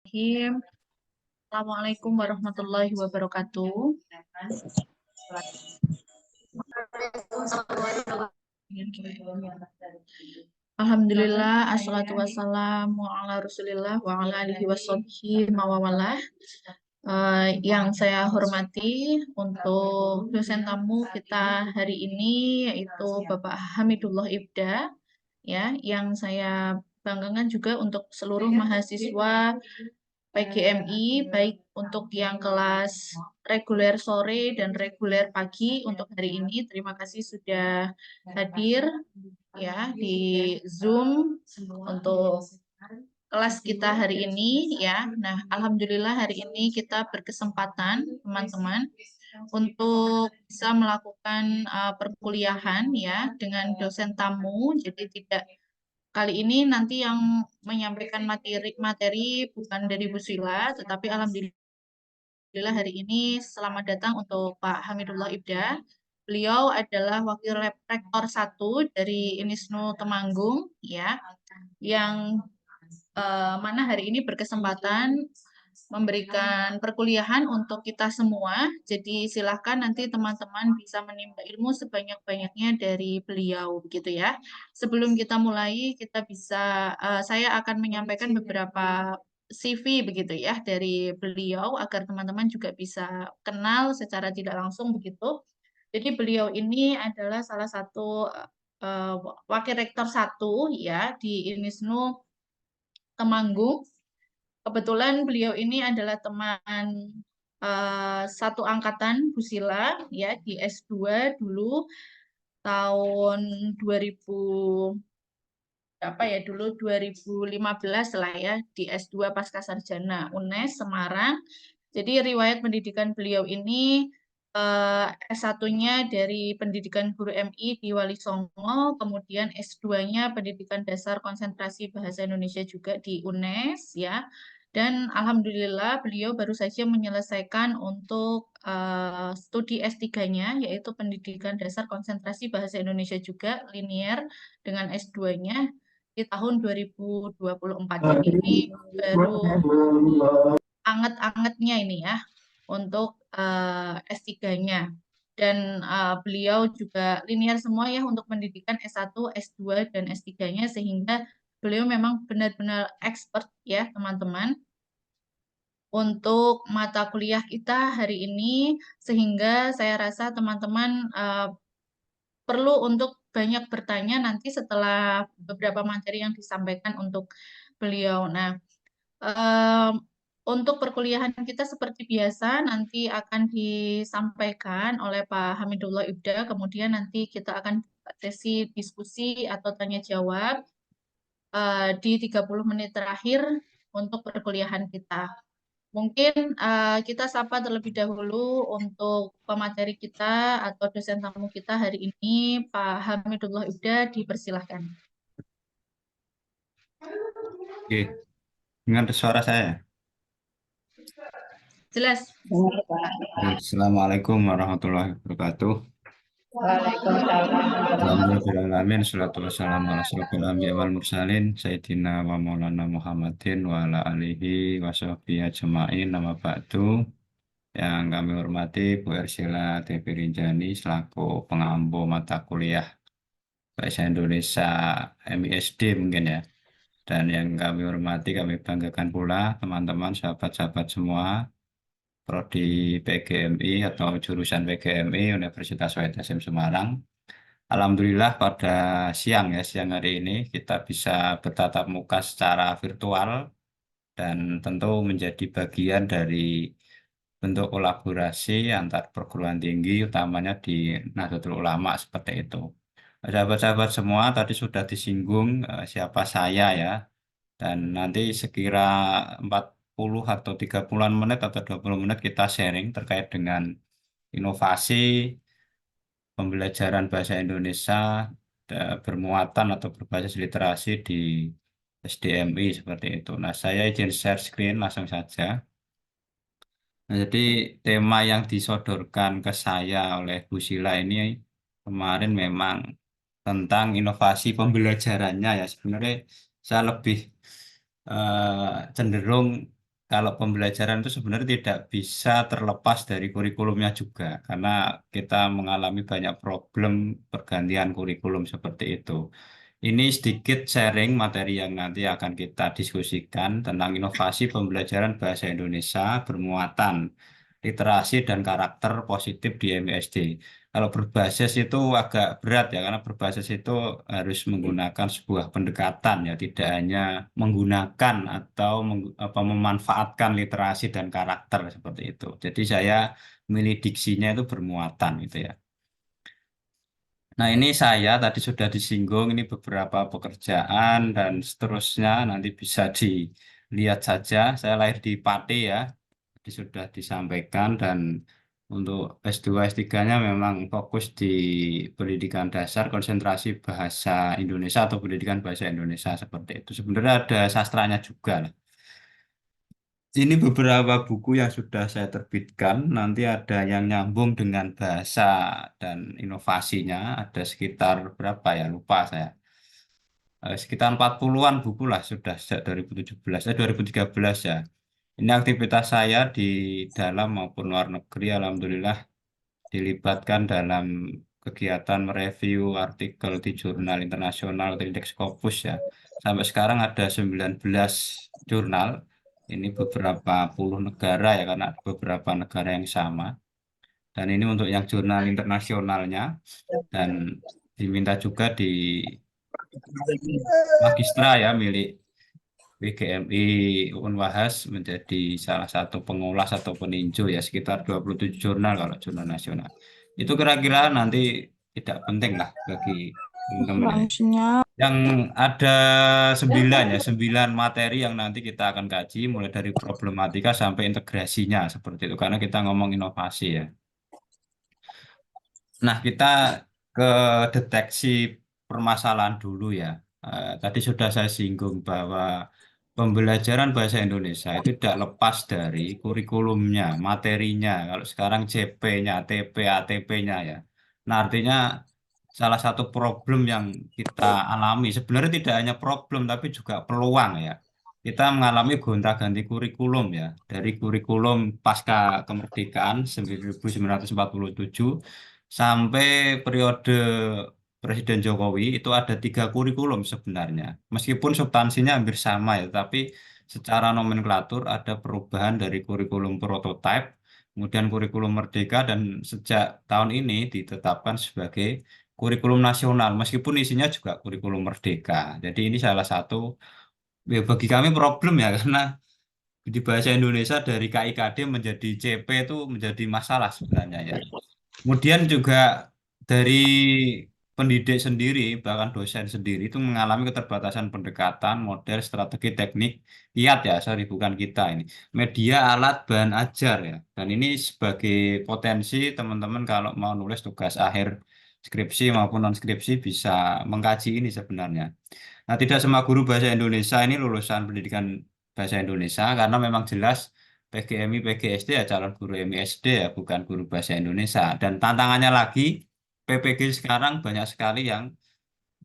Bismillahirrahmanirrahim. Assalamualaikum warahmatullahi wabarakatuh. Alhamdulillah, assalatu wassalamu ala rasulillah wa ala alihi washabbihi mawawalah. Yang saya hormati untuk dosen tamu kita hari ini yaitu Bapak Hamidullah Ibda, ya, yang saya banggakan juga untuk seluruh mahasiswa PGMI, baik untuk yang kelas reguler sore dan reguler pagi untuk hari ini. Terima kasih sudah hadir ya di Zoom untuk kelas kita hari ini ya. Nah, alhamdulillah hari ini kita berkesempatan teman-teman untuk bisa melakukan perkuliahan ya dengan dosen tamu. Jadi tidak kali ini nanti yang menyampaikan materi bukan dari Bu Sila, tetapi alhamdulillah hari ini selamat datang untuk Pak Hamidullah Ibda. Beliau adalah Wakil Rektor 1 dari Unisnu Temanggung, ya, yang mana hari ini berkesempatan memberikan perkuliahan untuk kita semua. Jadi silahkan nanti teman-teman bisa menimba ilmu sebanyak-banyaknya dari beliau, begitu ya. Sebelum kita mulai, saya akan menyampaikan beberapa CV begitu ya dari beliau agar teman-teman juga bisa kenal secara tidak langsung begitu. Jadi beliau ini adalah salah satu Wakil Rektor 1 ya di Unisnu Temanggung. Kebetulan beliau ini adalah teman satu angkatan Bu Sila ya di S2 dulu tahun 2000 apa ya dulu 2015 lah ya di S2 Pascasarjana UNES Semarang. Jadi riwayat pendidikan beliau ini S1-nya dari Pendidikan Guru MI di Wali Songo, kemudian S2-nya Pendidikan Dasar Konsentrasi Bahasa Indonesia juga di UNES ya. Dan alhamdulillah beliau baru saja menyelesaikan untuk studi S3-nya yaitu Pendidikan Dasar Konsentrasi Bahasa Indonesia juga linear dengan S2-nya di tahun 2024. Jadi ini baru anget-angetnya ini ya untuk S3-nya. Dan beliau juga linear semua ya untuk pendidikan S1, S2, dan S3-nya sehingga beliau memang benar-benar expert ya teman-teman untuk mata kuliah kita hari ini sehingga saya rasa teman-teman perlu untuk banyak bertanya nanti setelah beberapa materi yang disampaikan untuk beliau. Nah, untuk perkuliahan kita seperti biasa nanti akan disampaikan oleh Pak Hamidullah Ibda, kemudian nanti kita akan sesi diskusi atau tanya jawab di 30 menit terakhir untuk perkuliahan kita. Mungkin kita sapa terlebih dahulu untuk pemateri kita atau dosen tamu kita hari ini, Pak Hamidullah Ibda, dipersilahkan. Oke, dengar suara saya? Jelas. Assalamualaikum warahmatullahi wabarakatuh. Waalaikumsalam. Alhamdulillahirrahmanirrahim. Salatu wassalamu ala asyrofil anbiya wal mursalin. Sayyidina wa maulana Muhammadin wa ala alihi wa sahbihi ajma'in. Nama ba'du. Yang kami hormati Bu Ersila Devi Rinjani selaku pengampu mata kuliah Bahasa Indonesia MISD mungkin ya. Dan yang kami hormati, kami banggakan pula teman-teman, sahabat-sahabat semua prodi PGMI atau jurusan PGMI Universitas Wahid Hasyim Semarang. Alhamdulillah pada siang hari ini kita bisa bertatap muka secara virtual dan tentu menjadi bagian dari bentuk kolaborasi antar perguruan tinggi utamanya di Nahdlatul Ulama seperti itu. Sahabat-sahabat semua tadi sudah disinggung siapa saya ya, dan nanti sekira 40 atau 30 menit atau 20 menit kita sharing terkait dengan inovasi pembelajaran bahasa Indonesia bermuatan atau berbasis literasi di SDMI seperti itu. Nah, saya izin share screen langsung saja. Nah, jadi tema yang disodorkan ke saya oleh Bu Sila ini kemarin memang tentang inovasi pembelajarannya ya. Sebenarnya saya lebih cenderung kalau pembelajaran itu sebenarnya tidak bisa terlepas dari kurikulumnya juga, karena kita mengalami banyak problem pergantian kurikulum seperti itu. Ini sedikit sharing materi yang nanti akan kita diskusikan tentang inovasi pembelajaran bahasa Indonesia bermuatan literasi dan karakter positif di MISD. Kalau berbasis itu agak berat ya, karena berbasis itu harus menggunakan sebuah pendekatan ya, tidak hanya menggunakan atau memanfaatkan literasi dan karakter seperti itu. Jadi saya milih diksinya itu bermuatan gitu ya. Nah, ini saya tadi sudah disinggung, ini beberapa pekerjaan dan seterusnya nanti bisa dilihat saja. Saya lahir di Pati ya, tadi sudah disampaikan dan untuk S2 S3-nya memang fokus di pendidikan dasar, konsentrasi bahasa Indonesia atau pendidikan bahasa Indonesia seperti itu. Sebenarnya ada sastranya juga lah. Ini beberapa buku yang sudah saya terbitkan. Nanti ada yang nyambung dengan bahasa dan inovasinya. Ada sekitar berapa ya? Lupa saya. Sekitar 40-an buku lah sudah sejak 2017, 2013 ya. Ini aktivitas saya di dalam maupun luar negeri. Alhamdulillah dilibatkan dalam kegiatan mereview artikel di jurnal internasional atau Indeks Scopus ya. Sampai sekarang ada 19 jurnal. Ini beberapa puluh negara ya, karena ada beberapa negara yang sama. Dan ini untuk yang jurnal internasionalnya. Dan diminta juga di Magistra ya, milik WGMI Unwahas menjadi salah satu pengulas atau peninjau ya, sekitar 27 jurnal kalau jurnal nasional. Itu kira-kira nanti tidak penting lah bagi teman-teman ini. Langsungnya Yang ada 9 ya, 9 materi yang nanti kita akan kaji mulai dari problematika sampai integrasinya seperti itu, karena kita ngomong inovasi ya. Nah, kita ke deteksi permasalahan dulu ya. Tadi sudah saya singgung bahwa pembelajaran bahasa Indonesia itu tidak lepas dari kurikulumnya, materinya. Kalau sekarang CP-nya, TP, ATP-nya ya. Nah, artinya salah satu problem yang kita alami, sebenarnya tidak hanya problem, tapi juga peluang ya. Kita mengalami gonta-ganti kurikulum ya. Dari kurikulum pasca kemerdekaan 1947 sampai periode Presiden Jokowi itu ada 3 kurikulum sebenarnya. Meskipun substansinya hampir sama ya, tapi secara nomenklatur ada perubahan dari kurikulum prototipe, kemudian kurikulum merdeka, dan sejak tahun ini ditetapkan sebagai kurikulum nasional, meskipun isinya juga kurikulum merdeka. Jadi ini salah satu ya, bagi kami problem ya, karena di bahasa Indonesia dari KIKD menjadi CP itu menjadi masalah sebenarnya ya. Kemudian juga dari pendidik sendiri, bahkan dosen sendiri itu mengalami keterbatasan pendekatan, model, strategi, teknik, kiat ya, sorry bukan kita ini. Media, alat, bahan ajar ya. Dan ini sebagai potensi teman-teman kalau mau nulis tugas akhir skripsi maupun non skripsi bisa mengkaji ini sebenarnya. Nah, tidak semua guru bahasa Indonesia ini lulusan pendidikan bahasa Indonesia, karena memang jelas PGMI, PGSD ya calon guru MISD ya, bukan guru bahasa Indonesia. Dan tantangannya lagi, PPG sekarang banyak sekali yang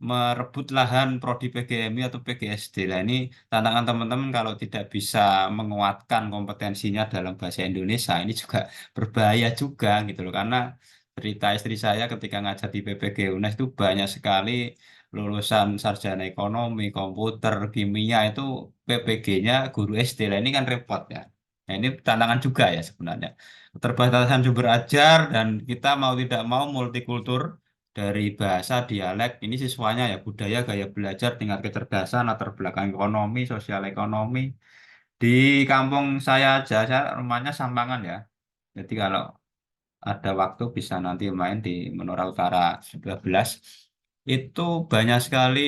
merebut lahan prodi PGMI atau PGSD. Nah, ini tantangan teman-teman kalau tidak bisa menguatkan kompetensinya dalam bahasa Indonesia, ini juga berbahaya juga gitu loh. Karena cerita istri saya ketika ngajar di PPG UNES itu banyak sekali lulusan sarjana ekonomi, komputer, kimia itu PPG-nya guru SD. Nah, ini kan repot ya. Nah, ini tantangan juga ya sebenarnya. Keterbatasan sumber ajar dan kita mau tidak mau multikultur dari bahasa, dialek, ini siswanya ya budaya, gaya belajar, tingkat kecerdasan, latar belakang ekonomi, sosial ekonomi. Di kampung saya aja, saya rumahnya Sampangan ya. Jadi kalau ada waktu bisa nanti main di Menara Utara 12. Itu banyak sekali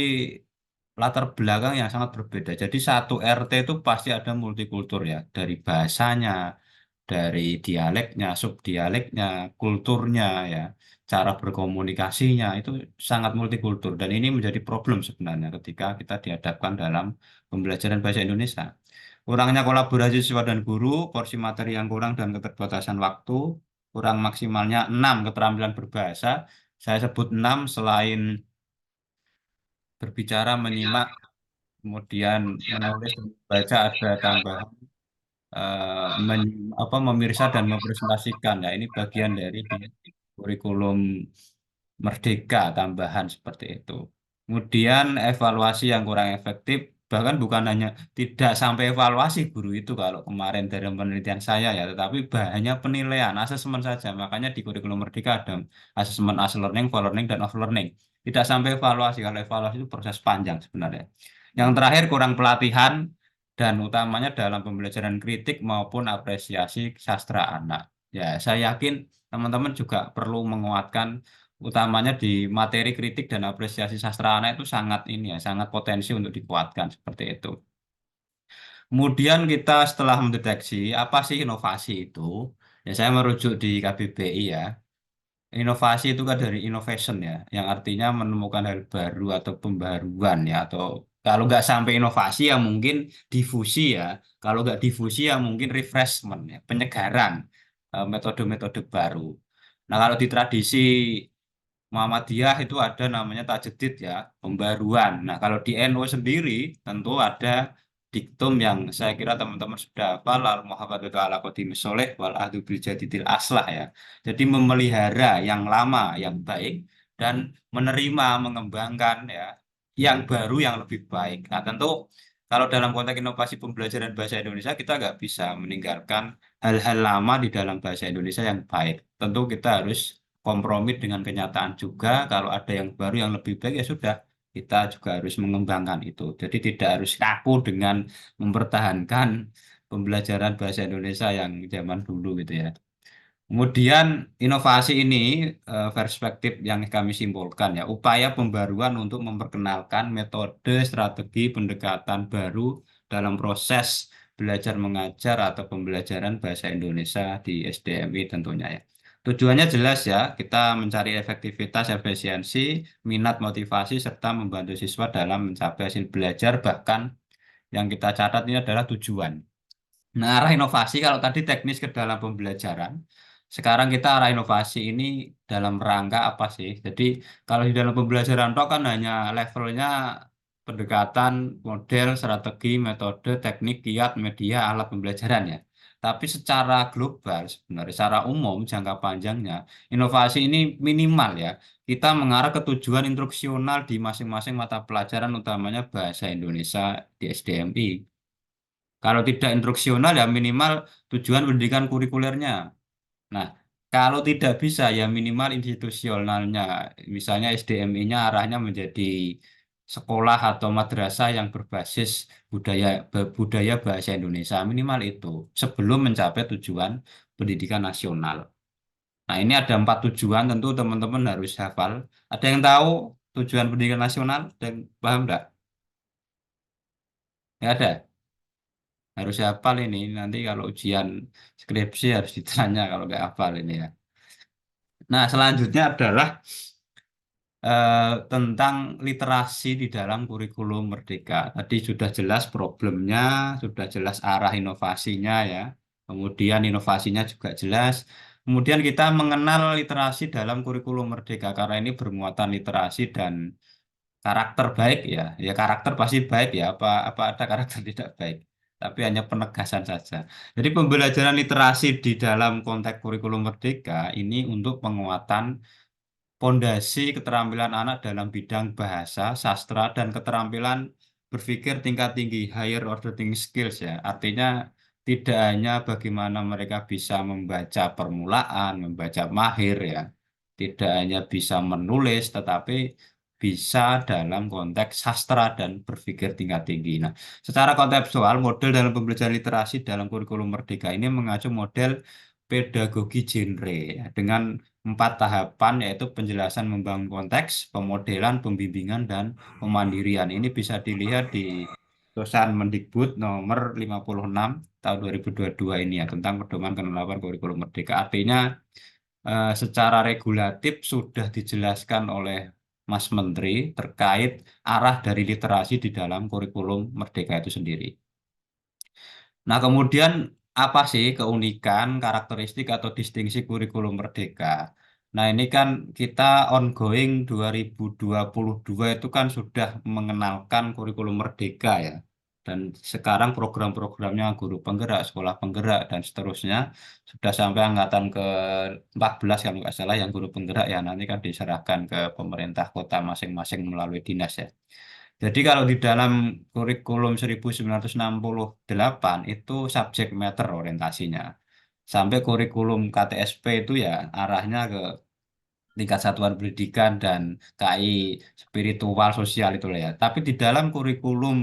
latar belakang yang sangat berbeda. Jadi satu RT itu pasti ada multikultur ya, dari bahasanya, dari dialeknya, subdialeknya, kulturnya ya, cara berkomunikasinya itu sangat multikultur, dan ini menjadi problem sebenarnya ketika kita dihadapkan dalam pembelajaran bahasa Indonesia. Kurangnya kolaborasi siswa dan guru, porsi materi yang kurang dan keterbatasan waktu, kurang maksimalnya 6 keterampilan berbahasa. Saya sebut 6 selain berbicara, menyimak, kemudian menulis dan membaca, ada tambahan memirsa dan mempresentasikan. Ya, ini bagian dari di kurikulum Merdeka tambahan seperti itu. Kemudian evaluasi yang kurang efektif, bahkan bukan hanya tidak sampai evaluasi guru itu kalau kemarin dari penelitian saya ya, tetapi hanya penilaian, asesmen saja. Makanya di kurikulum Merdeka ada asesmen as learning, for learning, dan off learning. Tidak sampai evaluasi, kalau evaluasi itu proses panjang sebenarnya. Yang terakhir kurang pelatihan dan utamanya dalam pembelajaran kritik maupun apresiasi sastra anak. Ya, saya yakin teman-teman juga perlu menguatkan utamanya di materi kritik dan apresiasi sastra anak itu sangat ini ya, sangat potensi untuk dikuatkan seperti itu. Kemudian kita setelah mendeteksi apa sih inovasi itu, ya saya merujuk di KBBI ya. Inovasi itu kan dari innovation ya, yang artinya menemukan hal baru atau pembaruan ya, atau kalau nggak sampai inovasi ya mungkin difusi ya, kalau nggak difusi ya mungkin refreshment ya, penyegaran, metode-metode baru. Nah kalau di tradisi Muhammadiyah itu ada namanya tajdid ya, pembaruan. Nah, kalau di NU sendiri tentu ada diktum yang saya kira teman-teman sudah hafal, al muhafadzatu ala qadimis sholih wal ahdu bil jadidil aslah ya. Jadi memelihara yang lama yang baik dan menerima mengembangkan ya yang baru yang lebih baik. Nah, tentu kalau dalam konteks inovasi pembelajaran bahasa Indonesia kita nggak bisa meninggalkan hal-hal lama di dalam bahasa Indonesia yang baik. Tentu kita harus kompromi dengan kenyataan juga. Kalau ada yang baru yang lebih baik ya sudah, kita juga harus mengembangkan itu. Jadi tidak harus kaku dengan mempertahankan pembelajaran bahasa Indonesia yang zaman dulu gitu ya. Kemudian inovasi ini perspektif yang kami simpulkan ya, upaya pembaruan untuk memperkenalkan metode strategi pendekatan baru dalam proses belajar mengajar atau pembelajaran bahasa Indonesia di SDMI tentunya ya. Tujuannya jelas ya, kita mencari efektivitas, efisiensi, minat, motivasi, serta membantu siswa dalam mencapai hasil belajar, bahkan yang kita catat ini adalah tujuan. Nah, arah inovasi kalau tadi teknis ke dalam pembelajaran, sekarang kita arah inovasi ini dalam rangka apa sih? Jadi kalau di dalam pembelajaran toh kan hanya levelnya pendekatan, model, strategi, metode, teknik, kiat, media, alat pembelajaran ya. Tapi secara global sebenarnya, secara umum jangka panjangnya, inovasi ini minimal ya. Kita mengarah ke tujuan instruksional di masing-masing mata pelajaran utamanya bahasa Indonesia di SDMI. Kalau tidak instruksional ya minimal tujuan pendidikan kurikulernya. Nah, kalau tidak bisa ya minimal institusionalnya. Misalnya SDMI-nya arahnya menjadi sekolah atau madrasah yang berbasis budaya bahasa Indonesia. Minimal itu sebelum mencapai tujuan pendidikan nasional. Nah, ini ada 4 tujuan tentu teman-teman harus hafal. Ada yang tahu tujuan pendidikan nasional? Dan paham enggak? Ya ada. Harus hafal ini. Nanti kalau ujian skripsi harus ditanya kalau nggak hafal ini ya. Nah, selanjutnya adalah tentang literasi di dalam kurikulum Merdeka. Tadi sudah jelas problemnya, sudah jelas arah inovasinya ya. Kemudian inovasinya juga jelas. Kemudian kita mengenal literasi dalam kurikulum Merdeka karena ini bermuatan literasi dan karakter baik ya. Ya karakter pasti baik ya. Apa ada karakter tidak baik. Tapi hanya penegasan saja. Jadi pembelajaran literasi di dalam konteks kurikulum Merdeka ini untuk penguatan pondasi keterampilan anak dalam bidang bahasa, sastra, dan keterampilan berpikir tingkat tinggi, higher ordering skills ya. Artinya tidak hanya bagaimana mereka bisa membaca permulaan, membaca mahir ya. Tidak hanya bisa menulis, tetapi bisa dalam konteks sastra dan berpikir tingkat tinggi. Nah, secara konseptual, model dalam pembelajaran literasi dalam kurikulum Merdeka ini mengacu model pedagogi genre ya, dengan 4 tahapan yaitu penjelasan membangun konteks, pemodelan, pembimbingan, dan pemandirian. Ini bisa dilihat di Putusan Mendikbud nomor 56 tahun 2022 ini ya tentang pedoman penerapan kurikulum Merdeka. Artinya secara regulatif sudah dijelaskan oleh Mas Menteri terkait arah dari literasi di dalam kurikulum Merdeka itu sendiri. Nah, kemudian apa sih keunikan, karakteristik atau distingsi kurikulum Merdeka? Nah, ini kan kita ongoing 2022 itu kan sudah mengenalkan kurikulum Merdeka ya. Dan sekarang program-programnya guru penggerak, sekolah penggerak, dan seterusnya sudah sampai angkatan ke 14 kalau nggak salah yang guru penggerak ya nanti kan diserahkan ke pemerintah kota masing-masing melalui dinas ya. Jadi kalau di dalam kurikulum 1968 itu subjek matter orientasinya. Sampai kurikulum KTSP itu ya arahnya ke tingkat satuan pendidikan dan KI spiritual sosial itu lah ya. Tapi di dalam kurikulum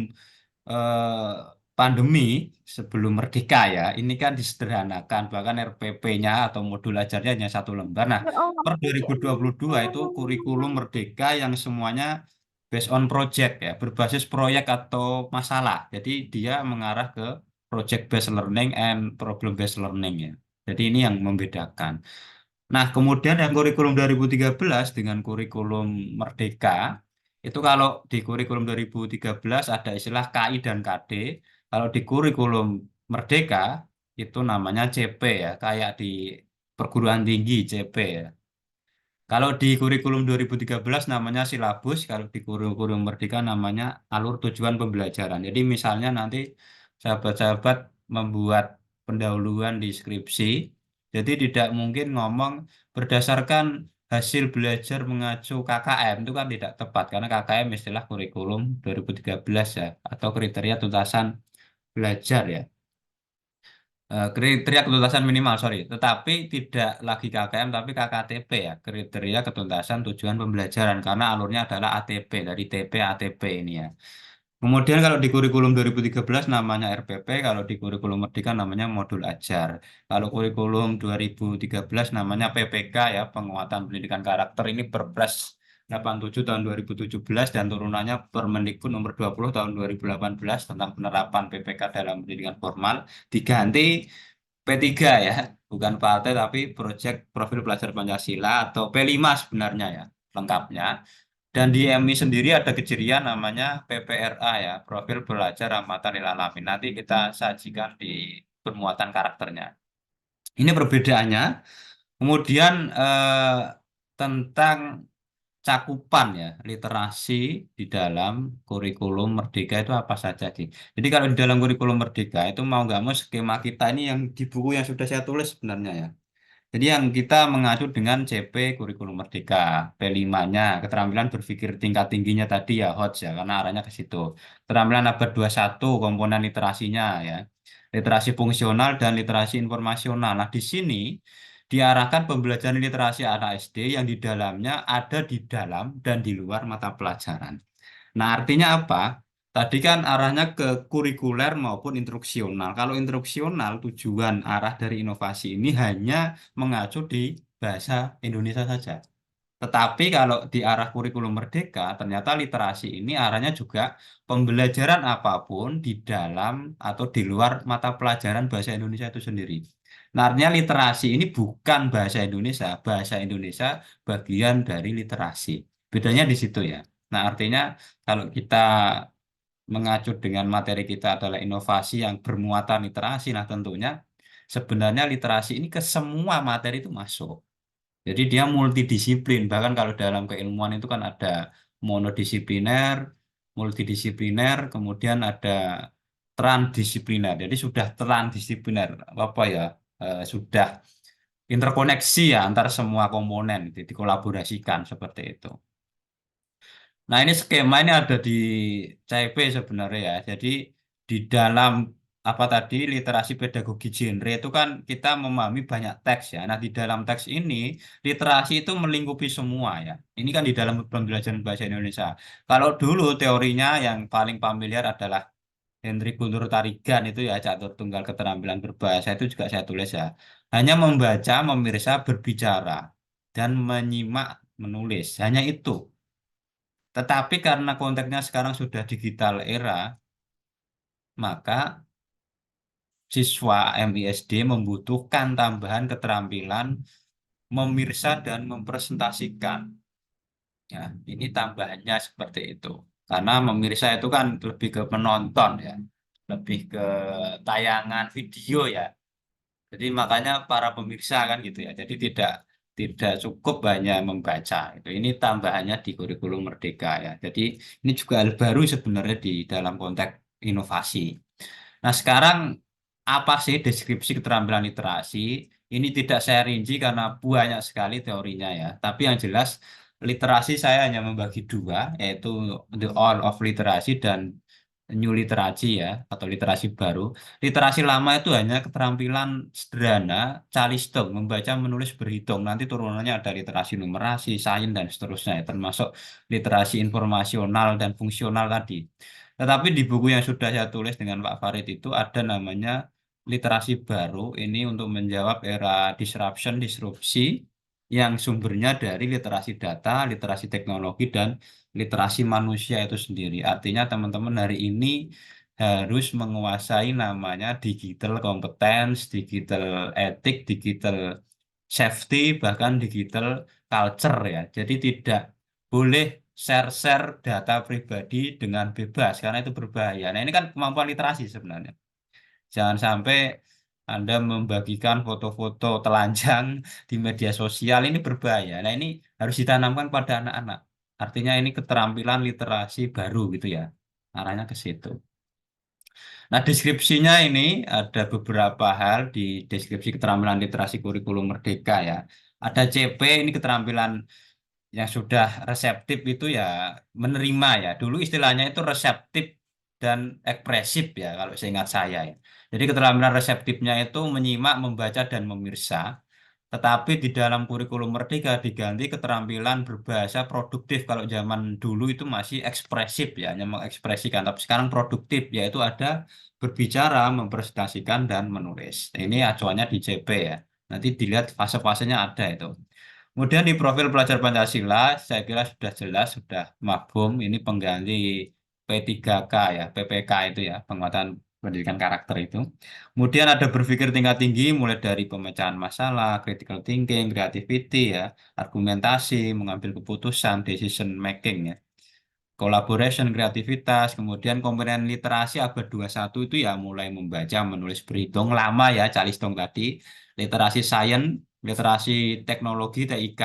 pandemi sebelum merdeka ya, ini kan disederhanakan bahkan RPP-nya atau modul ajarnya hanya 1 lembar. Nah, per 2022 itu kurikulum merdeka yang semuanya based on project ya, berbasis proyek atau masalah. Jadi dia mengarah ke project based learning and problem based learning ya. Jadi ini yang membedakan. Nah, kemudian yang kurikulum 2013 dengan kurikulum Merdeka, itu kalau di kurikulum 2013 ada istilah KI dan KD, kalau di kurikulum Merdeka itu namanya CP ya, kayak di perguruan tinggi CP ya. Kalau di kurikulum 2013 namanya silabus, kalau di kurikulum Merdeka namanya alur tujuan pembelajaran. Jadi misalnya nanti sahabat-sahabat membuat pendahuluan di skripsi, jadi tidak mungkin ngomong berdasarkan hasil belajar mengacu KKM, itu kan tidak tepat, karena KKM istilah kurikulum 2013 ya, atau kriteria tuntasan belajar ya. Kriteria ketuntasan minimal, sorry. Tetapi tidak lagi KKM, tapi KKTP ya. Kriteria ketuntasan tujuan pembelajaran. Karena alurnya adalah ATP, dari TP ATP ini ya. Kemudian kalau di kurikulum 2013 namanya RPP, kalau di kurikulum Merdeka namanya modul ajar. Kalau kurikulum 2013 namanya PPK ya, penguatan pendidikan karakter ini Perpres 87 tahun 2017 dan turunannya Permendikbud nomor 20 tahun 2018 tentang penerapan PPK dalam pendidikan formal diganti P3 ya, bukan partai tapi Proyek Profil Pelajar Pancasila atau P5 sebenarnya ya, lengkapnya. Dan di MI sendiri ada kejirian namanya PPRA ya, Profil Belajar Amatan Lil Alamin. Nanti kita sajikan di permuatan karakternya. Ini perbedaannya. Kemudian tentang cakupan ya, literasi di dalam kurikulum Merdeka itu apa saja sih? Jadi kalau di dalam kurikulum Merdeka itu mau nggak mau skema kita ini yang di buku yang sudah saya tulis sebenarnya ya. Jadi yang kita mengacu dengan CP Kurikulum Merdeka, P5-nya, keterampilan berpikir tingkat tingginya tadi ya, HOTS ya, karena arahnya ke situ. Keterampilan abad 21, komponen literasinya ya. Literasi fungsional dan literasi informasional. Nah, di sini diarahkan pembelajaran literasi anak SD yang di dalamnya ada di dalam dan di luar mata pelajaran. Nah, artinya apa? Tadi kan arahnya ke kurikuler maupun instruksional. Kalau instruksional, tujuan arah dari inovasi ini hanya mengacu di bahasa Indonesia saja. Tetapi kalau di arah kurikulum merdeka, ternyata literasi ini arahnya juga pembelajaran apapun di dalam atau di luar mata pelajaran bahasa Indonesia itu sendiri. Nah, artinya literasi ini bukan bahasa Indonesia bagian dari literasi. Bedanya di situ ya. Nah, artinya kalau kita mengacu dengan materi kita adalah inovasi yang bermuatan literasi, nah tentunya sebenarnya literasi ini ke semua materi itu masuk. Jadi dia multidisiplin, bahkan kalau dalam keilmuan itu kan ada monodisipliner, multidisipliner, kemudian ada transdisipliner. Jadi sudah transdisipliner, apa ya, sudah interkoneksi ya antar semua komponen, itu dikolaborasikan seperti itu. Nah, ini skema ini ada di CIP sebenarnya ya. Jadi di dalam apa tadi literasi pedagogi genre itu kan kita memahami banyak teks ya. Nah, di dalam teks ini literasi itu melingkupi semua ya. Ini kan di dalam pembelajaran bahasa Indonesia. Kalau dulu teorinya yang paling familiar adalah Henry Guntur Tarigan itu ya catur tunggal keterampilan berbahasa itu juga saya tulis ya. Hanya membaca, memirsa, berbicara dan menyimak, menulis. Hanya itu. Tetapi karena konteksnya sekarang sudah digital era, maka siswa MISD membutuhkan tambahan keterampilan memirsa dan mempresentasikan. Ya, ini tambahannya seperti itu. Karena memirsa itu kan lebih ke penonton ya, lebih ke tayangan video ya. Jadi makanya para pemirsa kan gitu ya. Jadi tidak cukup hanya membaca. Ini tambahannya di kurikulum Merdeka ya. Jadi ini juga hal baru sebenarnya di dalam konteks inovasi. Nah, sekarang apa sih deskripsi keterampilan literasi? Ini tidak saya rinci karena banyak sekali teorinya ya. Tapi yang jelas literasi saya hanya membagi dua, yaitu the all of literasi dan new literasi ya, atau literasi baru. Literasi lama itu hanya keterampilan sederhana, calistung, membaca, menulis, berhitung. Nanti turunannya ada literasi numerasi, sains, dan seterusnya ya, termasuk literasi informasional dan fungsional tadi. Tetapi di buku yang sudah saya tulis dengan Pak Farid itu ada namanya literasi baru. Ini untuk menjawab era disruption, disrupsi yang sumbernya dari literasi data, literasi teknologi, dan literasi manusia itu sendiri. Artinya teman-teman hari ini harus menguasai namanya digital competence, digital etik, digital safety, bahkan digital culture ya. Jadi tidak boleh share-share data pribadi dengan bebas karena itu berbahaya. Nah, ini kan kemampuan literasi sebenarnya. Jangan sampai Anda membagikan foto-foto telanjang di media sosial ini berbahaya. Nah, ini harus ditanamkan pada anak-anak. Artinya ini keterampilan literasi baru gitu ya. Arahnya ke situ. Nah, deskripsinya ini ada beberapa hal di deskripsi keterampilan literasi kurikulum Merdeka ya. Ada CP, ini keterampilan yang sudah reseptif itu ya menerima ya. Dulu istilahnya itu reseptif dan ekspresif ya kalau seingat saya ya. Jadi keterampilan reseptifnya itu menyimak, membaca dan memirsa. Tetapi di dalam kurikulum Merdeka diganti keterampilan berbahasa produktif. Kalau zaman dulu itu masih ekspresif ya, hanya mengekspresikan. Tapi sekarang produktif, yaitu ada berbicara, mempresentasikan dan menulis. Nah, ini acuannya di CP ya. Nanti dilihat fase-fasenya ada itu. Kemudian di profil pelajar Pancasila, saya kira sudah jelas, sudah mafhum, ini pengganti P3K ya, PPK itu ya, penguatan pendidikan karakter itu. Kemudian ada berpikir tingkat tinggi, mulai dari pemecahan masalah, critical thinking, creativity ya, argumentasi, mengambil keputusan, decision making ya. Collaboration, kreativitas, kemudian komponen literasi abad 21 itu ya mulai membaca, menulis, berhitung, lama ya, calistung tadi, literasi sains, literasi teknologi, TIK,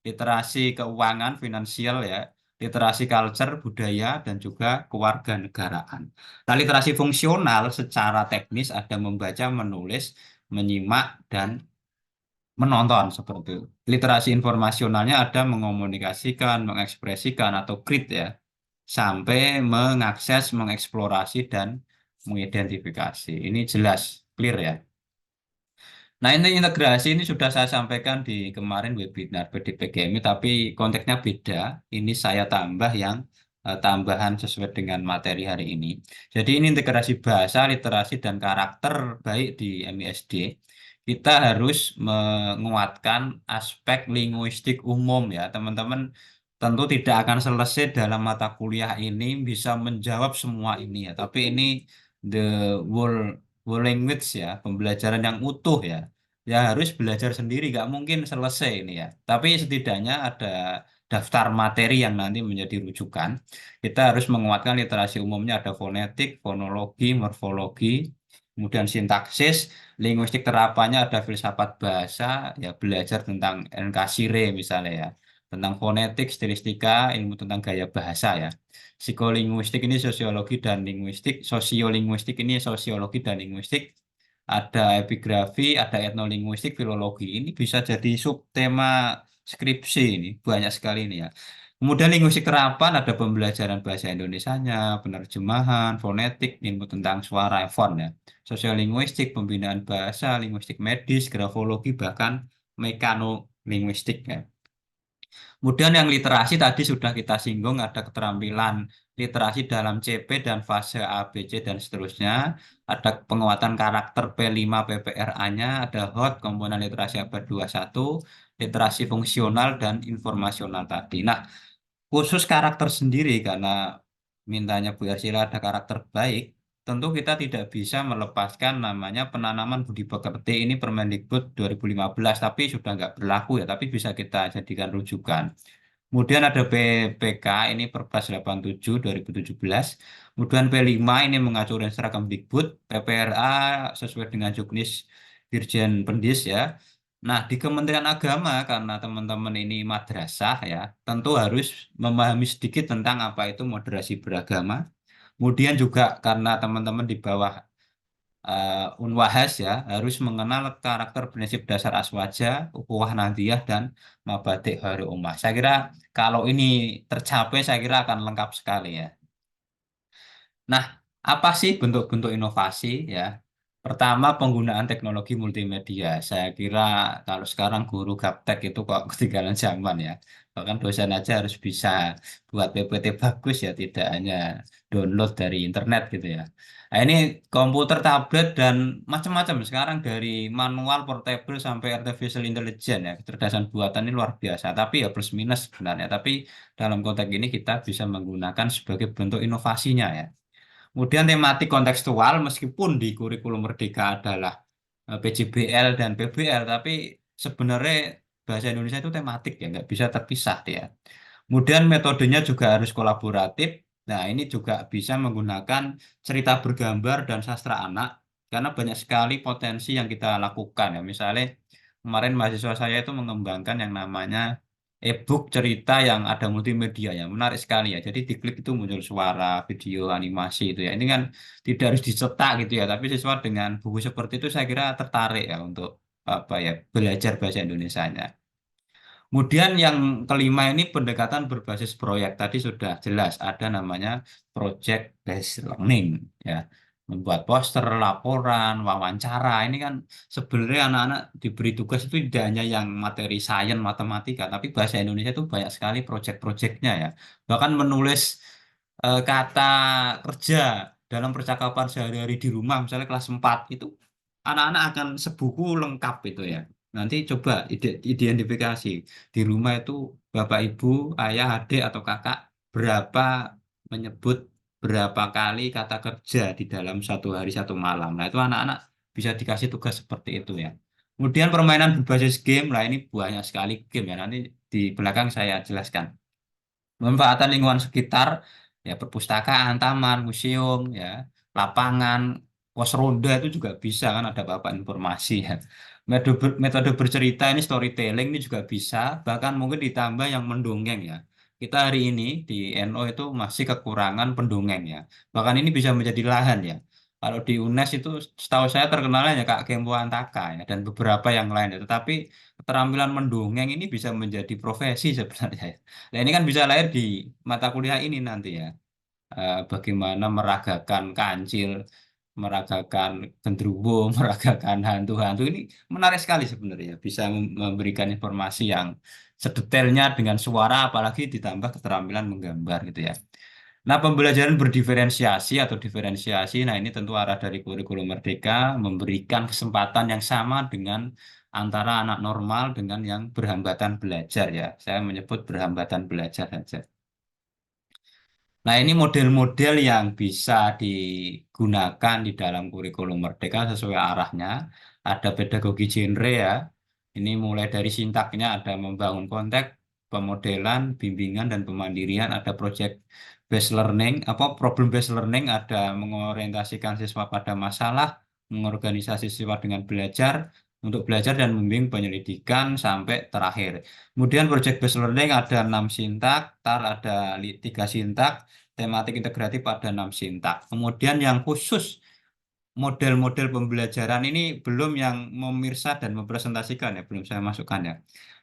literasi keuangan, finansial ya, literasi culture, budaya, dan juga kewarganegaraan. Nah, literasi fungsional secara teknis ada membaca, menulis, menyimak, dan menonton seperti itu. Literasi informasionalnya ada mengomunikasikan, mengekspresikan atau create ya, sampai mengakses, mengeksplorasi dan mengidentifikasi. Ini jelas, clear ya. Nah, ini integrasi ini sudah saya sampaikan di kemarin webinar PDPGMI, tapi konteksnya beda. Ini saya tambah yang tambahan sesuai dengan materi hari ini. Jadi ini integrasi bahasa, literasi, dan karakter baik di MISD. Kita harus menguatkan aspek linguistik umum ya, teman-teman. Tentu tidak akan selesai dalam mata kuliah ini bisa menjawab semua ini ya, tapi ini the whole whole language ya, pembelajaran yang utuh ya. Ya harus belajar sendiri, nggak mungkin selesai ini ya. Tapi setidaknya ada daftar materi yang nanti menjadi rujukan. Kita harus menguatkan literasi umumnya, ada fonetik, fonologi, morfologi, kemudian sintaksis, linguistik terapannya ada filsafat bahasa, ya belajar tentang NKSIRE misalnya ya, tentang fonetik, stilistika, ilmu tentang gaya bahasa ya. Psikolinguistik ini sosiologi dan linguistik, sosiolinguistik ini sosiologi dan linguistik, ada epigrafi, ada etnolinguistik, filologi. Ini bisa jadi subtema skripsi ini, banyak sekali ini ya. Kemudian linguistik terapan ada pembelajaran bahasa Indonesianya, penerjemahan, fonetik, ilmu tentang suara, font ya. Sosiolinguistik, pembinaan bahasa, linguistik medis, grafologi, bahkan mekanolinguistik ya. Kemudian yang literasi tadi sudah kita singgung, ada keterampilan literasi dalam CP dan fase A, B, C, dan seterusnya. Ada penguatan karakter P5 PPRA-nya, ada HOT, komponen literasi abad 21, literasi fungsional dan informasional tadi. Nah, khusus karakter sendiri karena mintanya Bu Arsila ada karakter baik, tentu kita tidak bisa melepaskan namanya penanaman budi pekerti ini Permendikbud 2015, tapi sudah nggak berlaku ya, tapi bisa kita jadikan rujukan. Kemudian ada PPK ini Perpres 87 2017. Kemudian P5 ini mengacu dengan seragam Dikbud, PPRA sesuai dengan juknis Dirjen Pendis ya. Nah, di Kementerian Agama karena teman-teman ini madrasah ya, tentu harus memahami sedikit tentang apa itu moderasi beragama, Kemudian juga karena teman-teman di bawah Unwahas ya harus mengenal karakter prinsip dasar Aswaja, Ukhuwah Nahdiyah dan Mabadi' Khairul Ummah. Saya kira kalau ini tercapai saya kira akan lengkap sekali ya. Nah, apa sih bentuk-bentuk inovasi ya? Pertama, penggunaan teknologi multimedia. Saya kira kalau sekarang guru gaptek itu kok ketinggalan zaman ya. Bahkan dosen aja harus bisa buat PPT bagus ya, tidak hanya download dari internet gitu ya. Nah, ini komputer, tablet, dan macam-macam. Sekarang dari manual, portable, sampai artificial intelligence ya. Kecerdasan buatan ini luar biasa. Tapi ya plus minus sebenarnya. Tapi dalam konteks ini kita bisa menggunakan sebagai bentuk inovasinya ya. Kemudian tematik kontekstual meskipun di kurikulum Merdeka adalah PJBL dan PBL, tapi sebenarnya bahasa Indonesia itu tematik ya, nggak bisa terpisah dia. Kemudian metodenya juga harus kolaboratif. Nah, ini juga bisa menggunakan cerita bergambar dan sastra anak, karena banyak sekali potensi yang kita lakukan ya. Misalnya kemarin mahasiswa saya itu mengembangkan yang namanya e-book cerita yang ada multimedia yang menarik sekali ya. Jadi diklik itu muncul suara, video, animasi itu ya. Ini kan tidak harus dicetak gitu ya, tapi siswa dengan buku seperti itu saya kira tertarik ya untuk apa ya belajar bahasa Indonesianya. Kemudian yang kelima ini pendekatan berbasis proyek. Tadi sudah jelas ada namanya project based learning ya. Membuat poster, laporan, wawancara. Ini kan sebenarnya anak-anak diberi tugas itu tidak hanya yang materi sains, matematika, tapi bahasa Indonesia itu banyak sekali project-projectnya ya. Bahkan menulis kata kerja dalam percakapan sehari-hari di rumah, misalnya kelas 4 itu anak-anak akan sebuku lengkap itu ya. Nanti coba identifikasi di rumah itu bapak ibu, ayah, adik atau kakak berapa menyebut berapa kali kata kerja di dalam satu hari satu malam. Nah itu anak-anak bisa dikasih tugas seperti itu ya. Kemudian permainan berbasis game, lah ini banyak sekali game ya. Nanti di belakang saya jelaskan. Pemanfaatan lingkungan sekitar, ya perpustakaan, taman, museum, ya lapangan, pos ronda itu juga bisa kan ada papan informasi ya. Metode bercerita ini storytelling ini juga bisa, bahkan mungkin ditambah yang mendongeng ya. Kita hari ini di NO itu masih kekurangan pendongeng ya. Bahkan ini bisa menjadi lahan ya. Kalau di UNES itu setahu saya terkenalnya ya Kak Kempo Antaka ya dan beberapa yang lain ya. Tetapi keterampilan mendongeng ini bisa menjadi profesi sebenarnya ya. Nah, ini kan bisa lahir di mata kuliah ini nanti ya. Bagaimana meragakan kancil, meragakan genderuwo, meragakan hantu-hantu ini menarik sekali sebenarnya. Bisa memberikan informasi yang sedetailnya dengan suara, apalagi ditambah keterampilan menggambar gitu ya. Nah, pembelajaran berdiferensiasi atau diferensiasi, nah ini tentu arah dari kurikulum Merdeka memberikan kesempatan yang sama dengan antara anak normal dengan yang berhambatan belajar ya. Saya menyebut berhambatan belajar saja. Nah, ini model-model yang bisa digunakan di dalam kurikulum Merdeka sesuai arahnya. Ada pedagogi genre ya. Ini mulai dari sintaknya ada membangun konteks, pemodelan, bimbingan, dan pemandirian. Ada project based learning, apa problem based learning, ada mengorientasikan siswa pada masalah, mengorganisasi siswa dengan belajar, untuk belajar dan membimbing penyelidikan sampai terakhir. Kemudian project based learning ada 6 sintak, TAR ada 3 sintak, tematik integratif ada 6 sintak. Kemudian yang khusus model-model pembelajaran ini belum yang memirsa dan mempresentasikan ya, belum saya masukkan ya.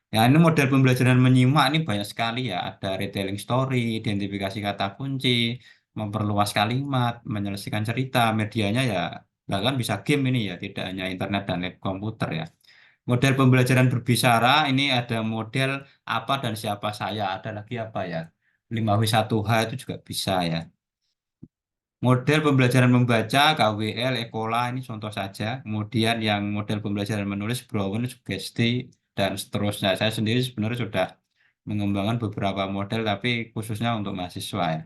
Ya ini model pembelajaran menyimak ini banyak sekali ya. Ada retelling story, identifikasi kata kunci, memperluas kalimat, menyelesaikan cerita, medianya ya bahkan bisa game ini ya, tidak hanya internet dan lab komputer ya. Model pembelajaran berbicara ini ada model apa dan siapa saya, ada lagi apa ya? 5W1H itu juga bisa ya. Model pembelajaran membaca, KWL, Ekola ini contoh saja. Kemudian yang model pembelajaran menulis, Brown, sugesti, dan seterusnya. Saya sendiri sebenarnya sudah mengembangkan beberapa model, tapi khususnya untuk mahasiswa ya.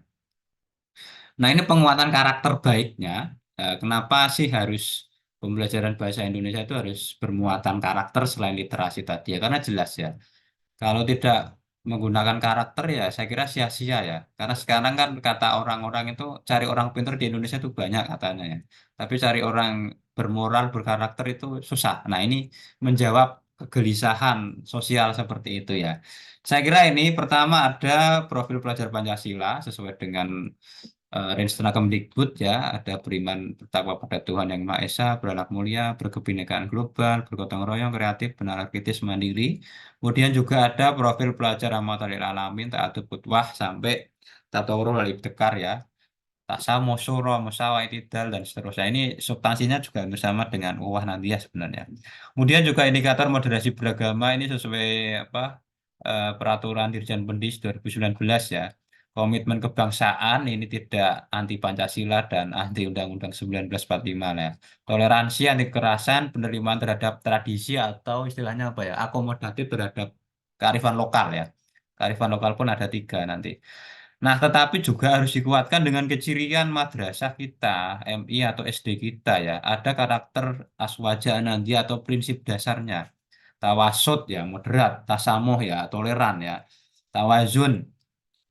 Nah ini penguatan karakter baiknya. Kenapa sih harus pembelajaran bahasa Indonesia itu harus bermuatan karakter selain literasi tadi ya? Karena jelas ya. Kalau tidak menggunakan karakter ya saya kira sia-sia ya. Karena sekarang kan kata orang-orang itu cari orang pintar di Indonesia itu banyak katanya ya. Tapi cari orang bermoral, berkarakter itu susah. Nah ini menjawab kegelisahan sosial seperti itu ya. Saya kira ini pertama ada profil pelajar Pancasila sesuai dengan range Kemdikbud ya, ada beriman bertakwa pada Tuhan Yang Maha Esa, beranak mulia, berkebinekaan global, bergotong royong, kreatif, benar kritis, mandiri. Kemudian juga ada profil pelajar Rahmatul Alamin, Ta'atut Qudwah, sampai Tatawurul Wal Ibtikar ya. Tasawuf, Syuro, Musawa, Itidal, dan seterusnya. Ini substansinya juga hampir sama dengan Uwah Nandiah sebenarnya. Kemudian juga indikator moderasi beragama ini sesuai apa peraturan Dirjen Pendis 2019 ya. Komitmen kebangsaan ini tidak anti Pancasila dan anti Undang-Undang 1945 ya. Toleransi, anti kekerasan, penerimaan terhadap tradisi atau istilahnya apa ya, akomodatif terhadap kearifan lokal ya. Kearifan lokal pun ada tiga nanti. Nah, tetapi juga harus dikuatkan dengan kecirian madrasah kita, MI atau SD kita ya. Ada karakter aswaja anandiyah atau prinsip dasarnya. Tawasud ya, moderat, tasamuh ya, toleran ya. Tawazun,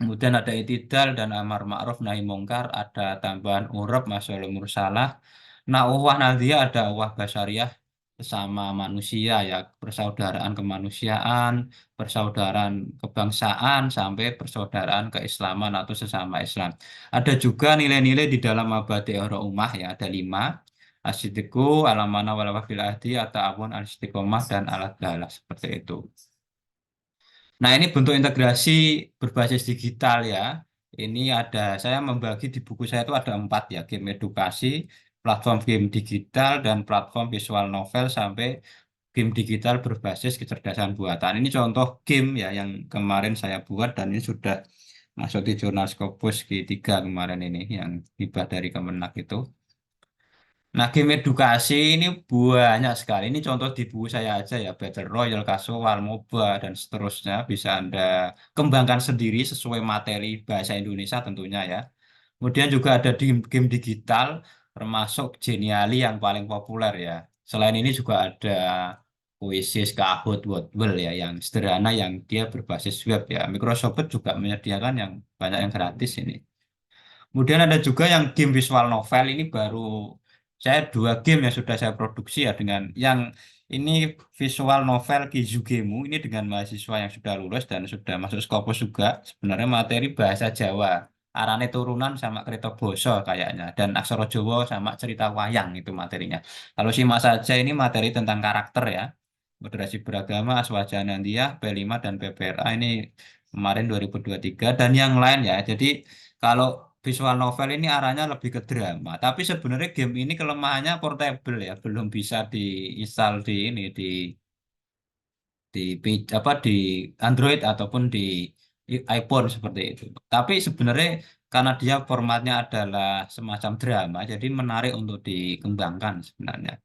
kemudian ada itidal dan amar ma'ruf nahi mungkar, ada tambahan urab, masalah mursalah. Nah, uwah nanti ada uwah basyariah sesama manusia ya, persaudaraan kemanusiaan, persaudaraan kebangsaan, sampai persaudaraan keislaman atau sesama Islam. Ada juga nilai-nilai di dalam mabadi ummah ya, ada 5. Asyidiku, alamana walawafil ahdi, ata'awun, al-istiqomah, dan alat dalah, seperti itu. Nah, ini bentuk integrasi berbasis digital ya. Ini ada, saya membagi di buku saya itu ada 4 ya, game edukasi, platform game digital, dan platform visual novel, sampai game digital berbasis kecerdasan buatan. Ini contoh game ya yang kemarin saya buat dan ini sudah masuk di jurnal Scopus Q3 kemarin ini yang hibah dari Kemenak itu. Nah, game edukasi ini banyak sekali. Ini contoh di buku saya aja ya, Battle Royale, Casual, MOBA, dan seterusnya. Bisa Anda kembangkan sendiri sesuai materi bahasa Indonesia tentunya ya. Kemudian juga ada di game digital, termasuk Geniali yang paling populer ya. Selain ini juga ada Oasis, Kahoot, Wordwell ya, yang sederhana, yang dia berbasis web ya. Microsoft juga menyediakan yang banyak yang gratis ini. Kemudian ada juga yang game visual novel ini baru saya 2 game yang sudah saya produksi ya dengan yang ini visual novel Kizugemu ini dengan mahasiswa yang sudah lulus dan sudah masuk Scopus juga sebenarnya materi bahasa Jawa arane turunan sama Kreta Basa kayaknya dan aksara Jawa sama cerita wayang itu materinya. Kalau Simak saja ini materi tentang karakter ya. Moderasi beragama, Aswaja Nandiah, P5 dan PPRA ini kemarin 2023 dan yang lain ya. Jadi kalau visual novel ini arahnya lebih ke drama, tapi sebenarnya game ini kelemahannya portable ya, belum bisa diinstal di ini apa di Android ataupun di iPhone seperti itu. Tapi sebenarnya karena dia formatnya adalah semacam drama, jadi menarik untuk dikembangkan sebenarnya.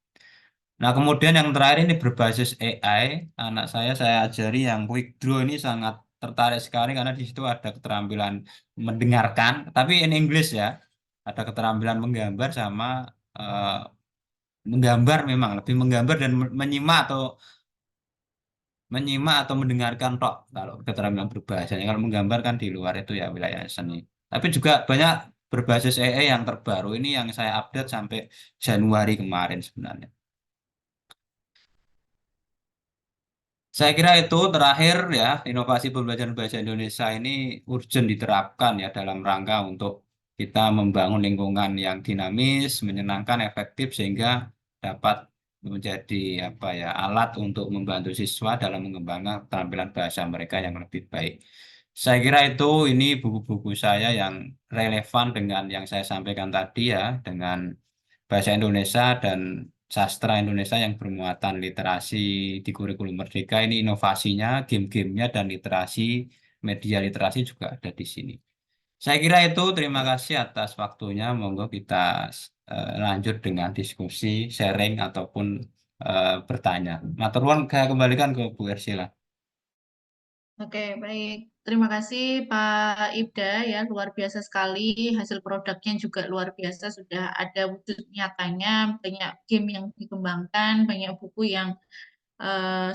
Nah, kemudian yang terakhir ini berbasis AI. Anak saya ajari yang Quick Draw ini sangat tertarik sekali karena di situ ada keterampilan mendengarkan, tapi in English ya. Ada keterampilan menggambar sama eh, menggambar memang lebih menggambar dan menyimak atau mendengarkan tok kalau keterampilan berbahasanya. Kalau menggambar kan di luar itu ya wilayah seni. Tapi juga banyak berbasis AI yang terbaru ini yang saya update sampai Januari kemarin sebenarnya. Saya kira itu terakhir ya, inovasi pembelajaran bahasa Indonesia ini urgent diterapkan ya dalam rangka untuk kita membangun lingkungan yang dinamis, menyenangkan, efektif sehingga dapat menjadi apa ya alat untuk membantu siswa dalam mengembangkan keterampilan bahasa mereka yang lebih baik. Saya kira itu ini buku-buku saya yang relevan dengan yang saya sampaikan tadi ya, dengan bahasa Indonesia dan sastra Indonesia yang bermuatan literasi di kurikulum Merdeka ini inovasinya, game-gamenya dan literasi, media literasi juga ada di sini. Saya kira itu terima kasih atas waktunya. Monggo kita lanjut dengan diskusi, sharing ataupun bertanya. Matur nuwun, saya kembalikan ke Bu Ersila. Oke, baik. Terima kasih Pak Ibda ya, luar biasa sekali. Hasil produknya juga luar biasa, sudah ada wujud nyatanya, banyak game yang dikembangkan, banyak buku yang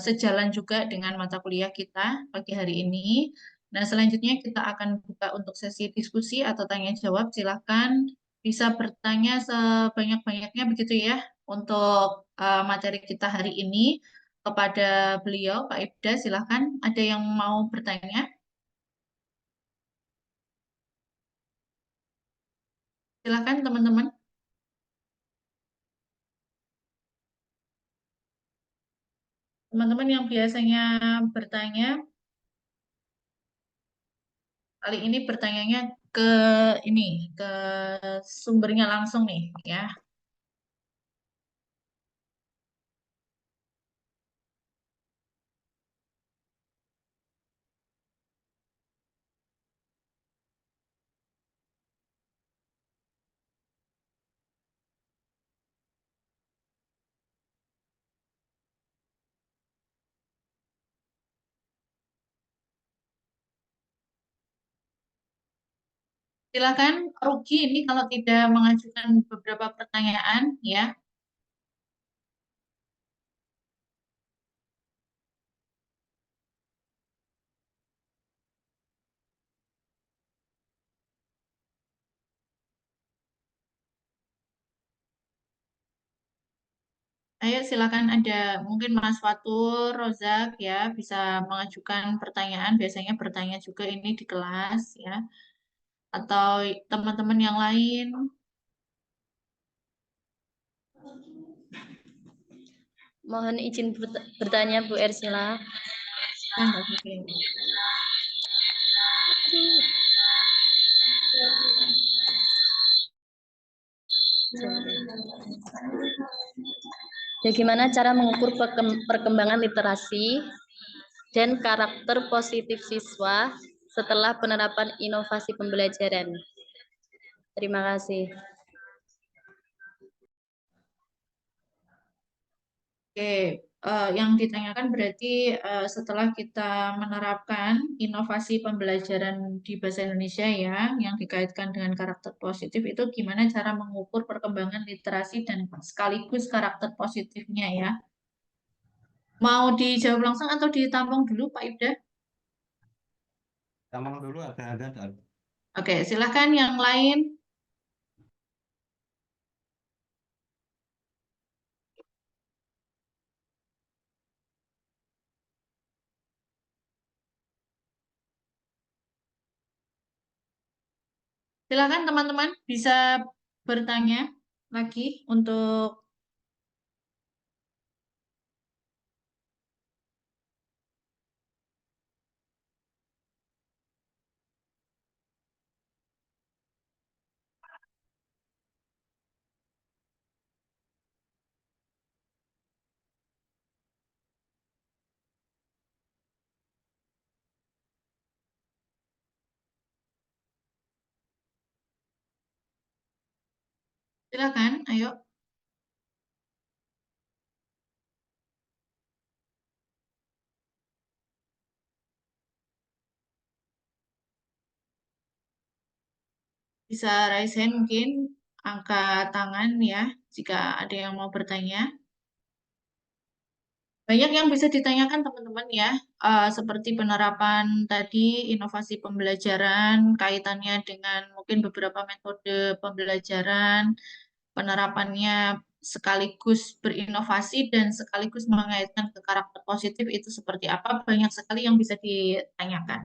sejalan juga dengan mata kuliah kita pagi hari ini. Nah, selanjutnya kita akan buka untuk sesi diskusi atau tanya jawab. Silakan bisa bertanya sebanyak-banyaknya begitu ya untuk materi kita hari ini kepada beliau, Pak Ibda. Silakan, ada yang mau bertanya? Silakan teman-teman. Teman-teman yang biasanya bertanya, kali ini bertanyanya ke ini, ke sumbernya langsung nih, ya. Silakan Ruki ini kalau tidak mengajukan beberapa pertanyaan, ya. Ayo silakan ada mungkin Mas Fatur, Rozak ya bisa mengajukan pertanyaan. Biasanya bertanya juga ini di kelas ya. Atau teman-teman yang lain. Mohon izin bertanya Bu Ersila. Ya, nggak apa-apa. Bagaimana cara mengukur perkembangan literasi dan karakter positif siswa setelah penerapan inovasi pembelajaran? Terima kasih. Oke, yang ditanyakan berarti setelah kita menerapkan inovasi pembelajaran di bahasa Indonesia ya, yang dikaitkan dengan karakter positif itu gimana cara mengukur perkembangan literasi dan sekaligus karakter positifnya ya. Mau dijawab langsung atau ditampung dulu Pak Ibda? Tampang dulu ada. Oke, silahkan yang lain. Silahkan teman-teman bisa bertanya lagi untuk silakan, ayo. Bisa raise hand mungkin, angkat tangan ya, jika ada yang mau bertanya. Banyak yang bisa ditanyakan teman-teman ya, seperti penerapan tadi, inovasi pembelajaran, kaitannya dengan mungkin beberapa metode pembelajaran, penerapannya sekaligus berinovasi dan sekaligus mengaitkan ke karakter positif itu seperti apa, banyak sekali yang bisa ditanyakan.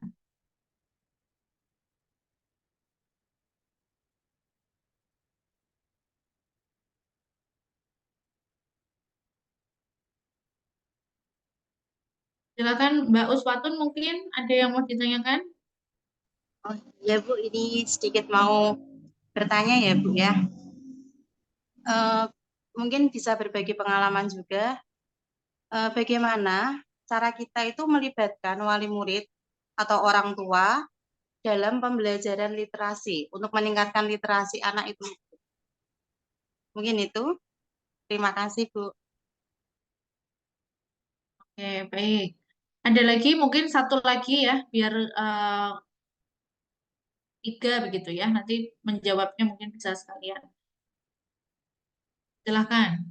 Silakan Mbak Uswatun mungkin ada yang mau ditanyakan? Oh ya Bu, ini sedikit mau bertanya ya Bu ya. Mungkin bisa berbagi pengalaman juga. Bagaimana cara kita itu melibatkan wali murid atau orang tua dalam pembelajaran literasi untuk meningkatkan literasi anak itu. Mungkin itu. Terima kasih Bu. Oke, baik. Ada lagi, mungkin satu lagi ya, biar tiga begitu ya. Nanti menjawabnya mungkin bisa sekalian. Silahkan.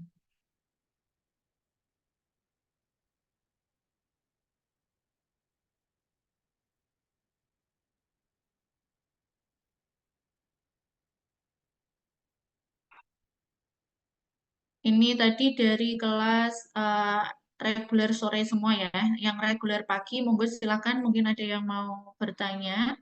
Ini tadi dari kelas reguler sore semua ya. Yang reguler pagi, monggo silakan. Mungkin ada yang mau bertanya.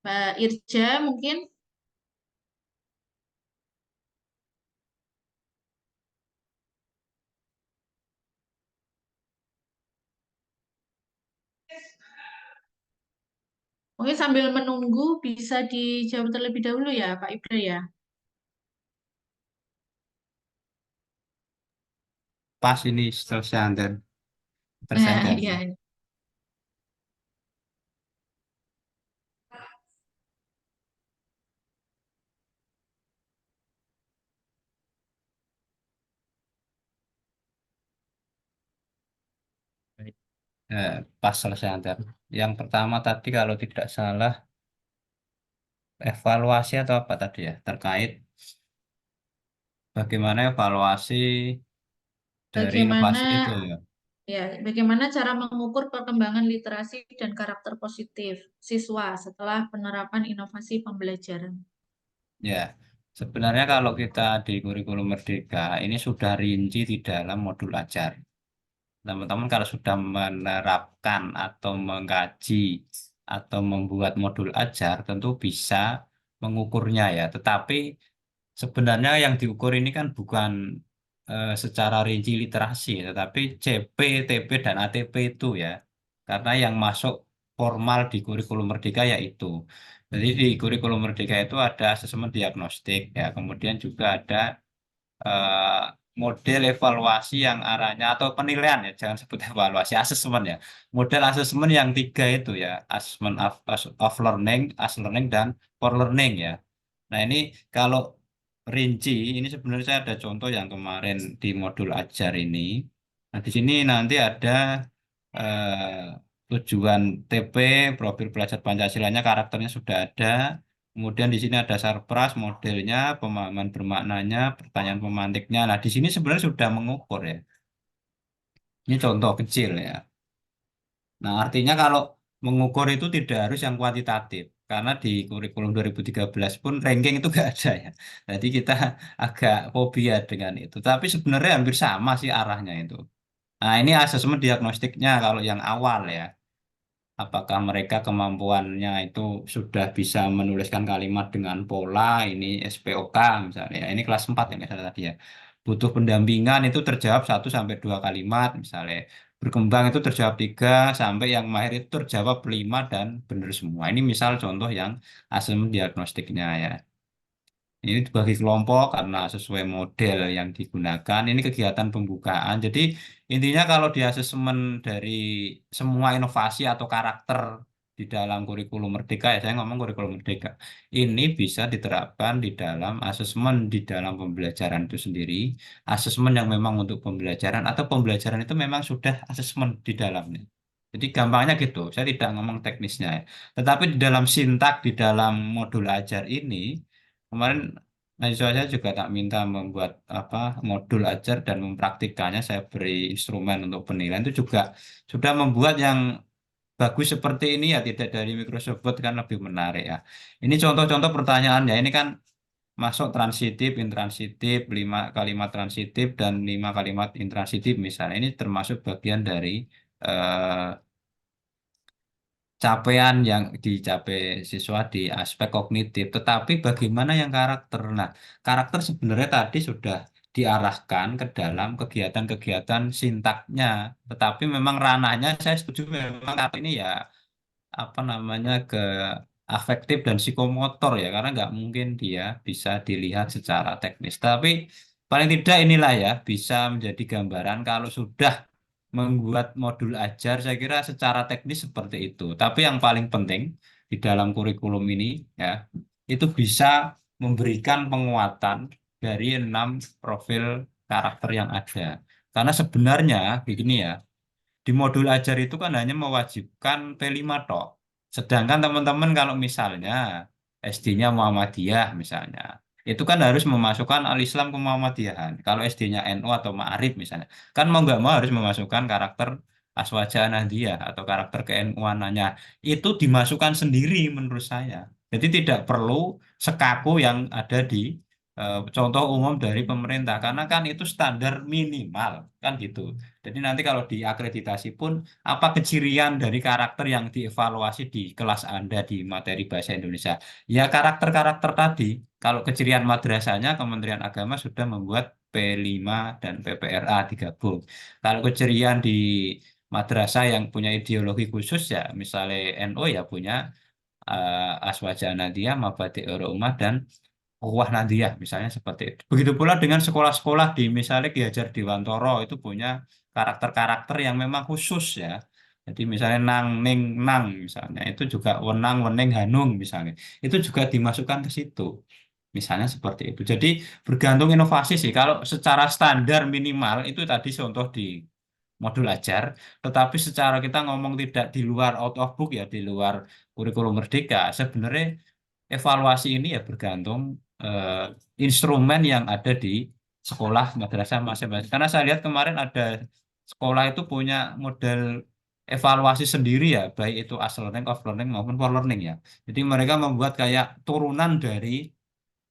Mbak Irja mungkin. Mungkin sambil menunggu bisa dijawab terlebih dahulu ya Pak Ibra ya. Pas ini selesai dan Nah, presenter. ya. Pas selesai antar. Yang pertama tadi kalau tidak salah evaluasi atau apa tadi ya terkait bagaimana evaluasi dari Bagaimana inovasi itu ya. bagaimana cara mengukur perkembangan literasi dan karakter positif siswa setelah penerapan inovasi pembelajaran? Ya, sebenarnya kalau kita di kurikulum Merdeka ini sudah rinci di dalam modul ajar. Teman-teman kalau sudah menerapkan atau mengkaji atau membuat modul ajar tentu bisa mengukurnya ya. Tetapi sebenarnya yang diukur ini kan bukan secara rinci literasi, tetapi CP, TP, dan ATP itu ya. Karena yang masuk formal di kurikulum Merdeka yaitu. Jadi di kurikulum Merdeka itu ada asesmen diagnostik ya, kemudian juga ada eh, model evaluasi yang arahnya atau penilaian ya, jangan sebut evaluasi, asesmen ya. Model asesmen yang tiga itu ya, asesmen of learning, as learning, dan for learning ya. Nah ini kalau rinci, ini sebenarnya saya ada contoh yang kemarin di modul ajar ini. Nah di sini nanti ada tujuan TP, profil pelajar Pancasilanya, karakternya sudah ada. Kemudian di sini ada sarpras, modelnya, pemahaman bermaknanya, pertanyaan pemantiknya. Nah di sini sebenarnya sudah mengukur ya. Ini contoh kecil ya. Nah, artinya kalau mengukur itu tidak harus yang kuantitatif. Karena di kurikulum 2013 pun ranking itu nggak ada ya. Jadi kita agak fobia dengan itu. Tapi sebenarnya hampir sama sih arahnya itu. Nah, ini asesmen diagnostiknya kalau yang awal ya. Apakah mereka kemampuannya itu sudah bisa menuliskan kalimat dengan pola, ini SPOK misalnya. Ini kelas 4 ya misalnya tadi ya. Butuh pendampingan itu terjawab 1 sampai 2 kalimat misalnya. Berkembang itu terjawab 3 sampai yang mahir itu terjawab 5 dan benar semua. Ini misal contoh yang asesmen diagnostiknya ya. Ini dibagi kelompok karena sesuai model yang digunakan. Ini kegiatan pembukaan. Jadi intinya kalau di asesmen dari semua inovasi atau karakter di dalam kurikulum Merdeka, ya saya ngomong kurikulum Merdeka, ini bisa diterapkan di dalam asesmen di dalam pembelajaran itu sendiri. Asesmen yang memang untuk pembelajaran atau pembelajaran itu memang sudah asesmen di dalamnya. Jadi gampangnya gitu, saya tidak ngomong teknisnya ya. Tetapi di dalam sintak, di dalam modul ajar ini, kemarin mahasiswa saya juga tak minta membuat apa modul ajar dan mempraktikannya. Saya beri instrumen untuk penilaian itu juga sudah membuat yang bagus seperti ini ya, tidak dari Microsoft Word kan lebih menarik ya. Ini contoh-contoh pertanyaan ya. Ini kan masuk transitif, intransitif, 5 kalimat transitif dan 5 kalimat intransitif misalnya. Ini termasuk bagian dari eh, capaian yang dicapai siswa di aspek kognitif, tetapi bagaimana yang karakter? Nah, karakter sebenarnya tadi sudah diarahkan ke dalam kegiatan-kegiatan sintaknya, tetapi memang ranahnya saya setuju memang ini ya apa namanya ke afektif dan psikomotor ya, karena nggak mungkin dia bisa dilihat secara teknis. Tapi paling tidak inilah ya bisa menjadi gambaran kalau sudah membuat modul ajar, saya kira secara teknis seperti itu. Tapi yang paling penting di dalam kurikulum ini ya, itu bisa memberikan penguatan dari 6 profil karakter yang ada. Karena sebenarnya begini ya, di modul ajar itu kan hanya mewajibkan P5 toh. Sedangkan teman-teman kalau misalnya SD-nya Muhammadiyah misalnya, itu kan harus memasukkan al-Islam ke Muhammadiyahan. Kalau SD-nya NU atau Ma'arif misalnya, kan mau nggak mau harus memasukkan karakter Aswaja Nahdiyah atau karakter ke-NU-ananya. Itu dimasukkan sendiri menurut saya. Jadi tidak perlu sekaku yang ada di contoh umum dari pemerintah karena kan itu standar minimal kan gitu. Jadi nanti kalau diakreditasi pun apa kecirian dari karakter yang dievaluasi di kelas Anda di materi bahasa Indonesia? Ya karakter-karakter tadi. Kalau kecirian madrasahnya Kementerian Agama sudah membuat P5 dan PPRA digabung. Kalau kecirian di madrasah yang punya ideologi khusus ya misalnya NU ya punya Aswaja Nadia, Mabadi Ummah dan Ukhuwah Nadiyah misalnya seperti itu. Begitu pula dengan sekolah-sekolah di misalnya Ki Hajar Dewantara itu punya karakter-karakter yang memang khusus ya. Jadi misalnya Nang Ning Nang misalnya itu juga Wenang Wening Hanung misalnya. Itu juga dimasukkan ke situ. Misalnya seperti itu. Jadi bergantung inovasi sih. Kalau secara standar minimal itu tadi contoh di modul ajar, tetapi secara kita ngomong tidak di luar out of book ya, di luar kurikulum merdeka, sebenarnya evaluasi ini ya bergantung instrumen yang ada di sekolah madrasah masing-masing. Karena saya lihat kemarin ada sekolah itu punya model evaluasi sendiri ya, baik itu as learning, off learning maupun for learning ya. Jadi mereka membuat kayak turunan dari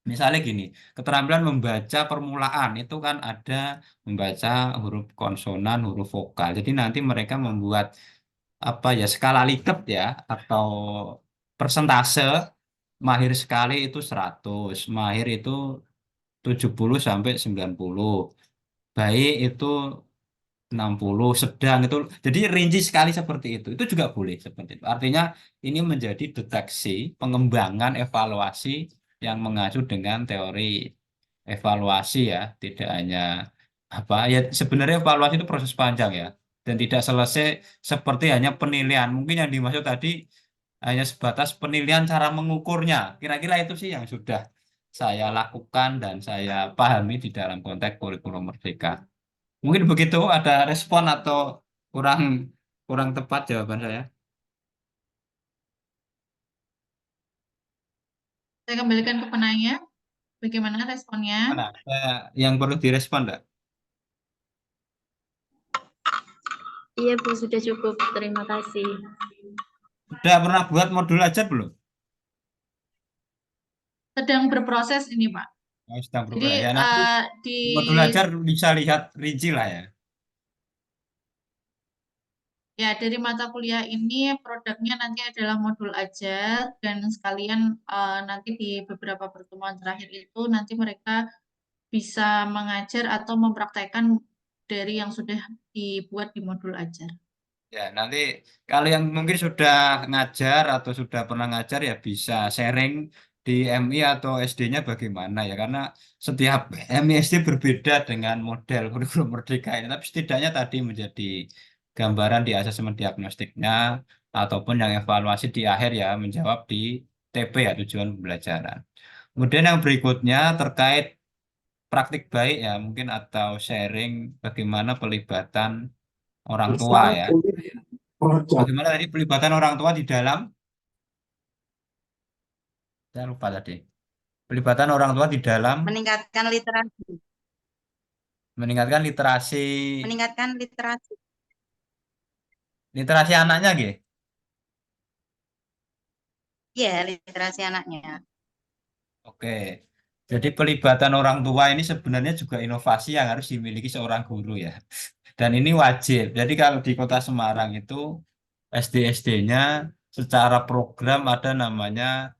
misalnya gini, keterampilan membaca permulaan itu kan ada membaca huruf konsonan, huruf vokal. Jadi nanti mereka membuat apa ya skala Likert ya atau persentase mahir sekali itu 100, mahir itu 70 sampai 90, baik itu 60, sedang itu. Jadi rinci sekali seperti itu. Itu juga boleh seperti itu. Artinya ini menjadi deteksi pengembangan evaluasi yang mengacu dengan teori evaluasi ya, tidak hanya apa ya sebenarnya evaluasi itu proses panjang ya dan tidak selesai seperti hanya penilaian. Mungkin yang dimaksud tadi hanya sebatas penilaian cara mengukurnya. Kira-kira itu sih yang sudah saya lakukan dan saya pahami di dalam konteks kurikulum merdeka. Mungkin begitu, ada respon atau kurang kurang tepat jawaban saya. Saya kembalikan ke penanya. Bagaimana responnya? Mana? Yang perlu direspon enggak? Iya, Bu, sudah cukup. Terima kasih. Sudah pernah buat modul aja belum? Sedang berproses ini, Pak. Oh, sedang Jadi berproses. Ya, nanti di modul ajar bisa lihat rinci lah ya. ya dari mata kuliah ini produknya nanti adalah modul ajar dan sekalian nanti di beberapa pertemuan terakhir itu nanti mereka bisa mengajar atau mempraktekkan dari yang sudah dibuat di modul ajar. Ya, nanti kalau yang mungkin sudah ngajar atau sudah pernah ngajar ya bisa sharing di MI atau SD-nya bagaimana ya. Karena setiap MI SD berbeda dengan model kurikulum merdeka ini. Tapi setidaknya tadi menjadi gambaran di asesmen diagnostiknya ataupun yang evaluasi di akhir ya menjawab di TP ya tujuan pembelajaran. Kemudian yang berikutnya terkait praktik baik ya mungkin atau sharing bagaimana pelibatan orang tua ya. Bagaimana tadi pelibatan orang tua di dalam, saya lupa tadi. Pelibatan orang tua di dalam Meningkatkan literasi. meningkatkan literasi Meningkatkan literasi. literasi anaknya gitu. Iya, literasi anaknya. Oke. Jadi pelibatan orang tua ini sebenarnya juga inovasi yang harus dimiliki seorang guru ya. Dan ini wajib. Jadi kalau di Kota Semarang itu SD-SD-nya secara program ada namanya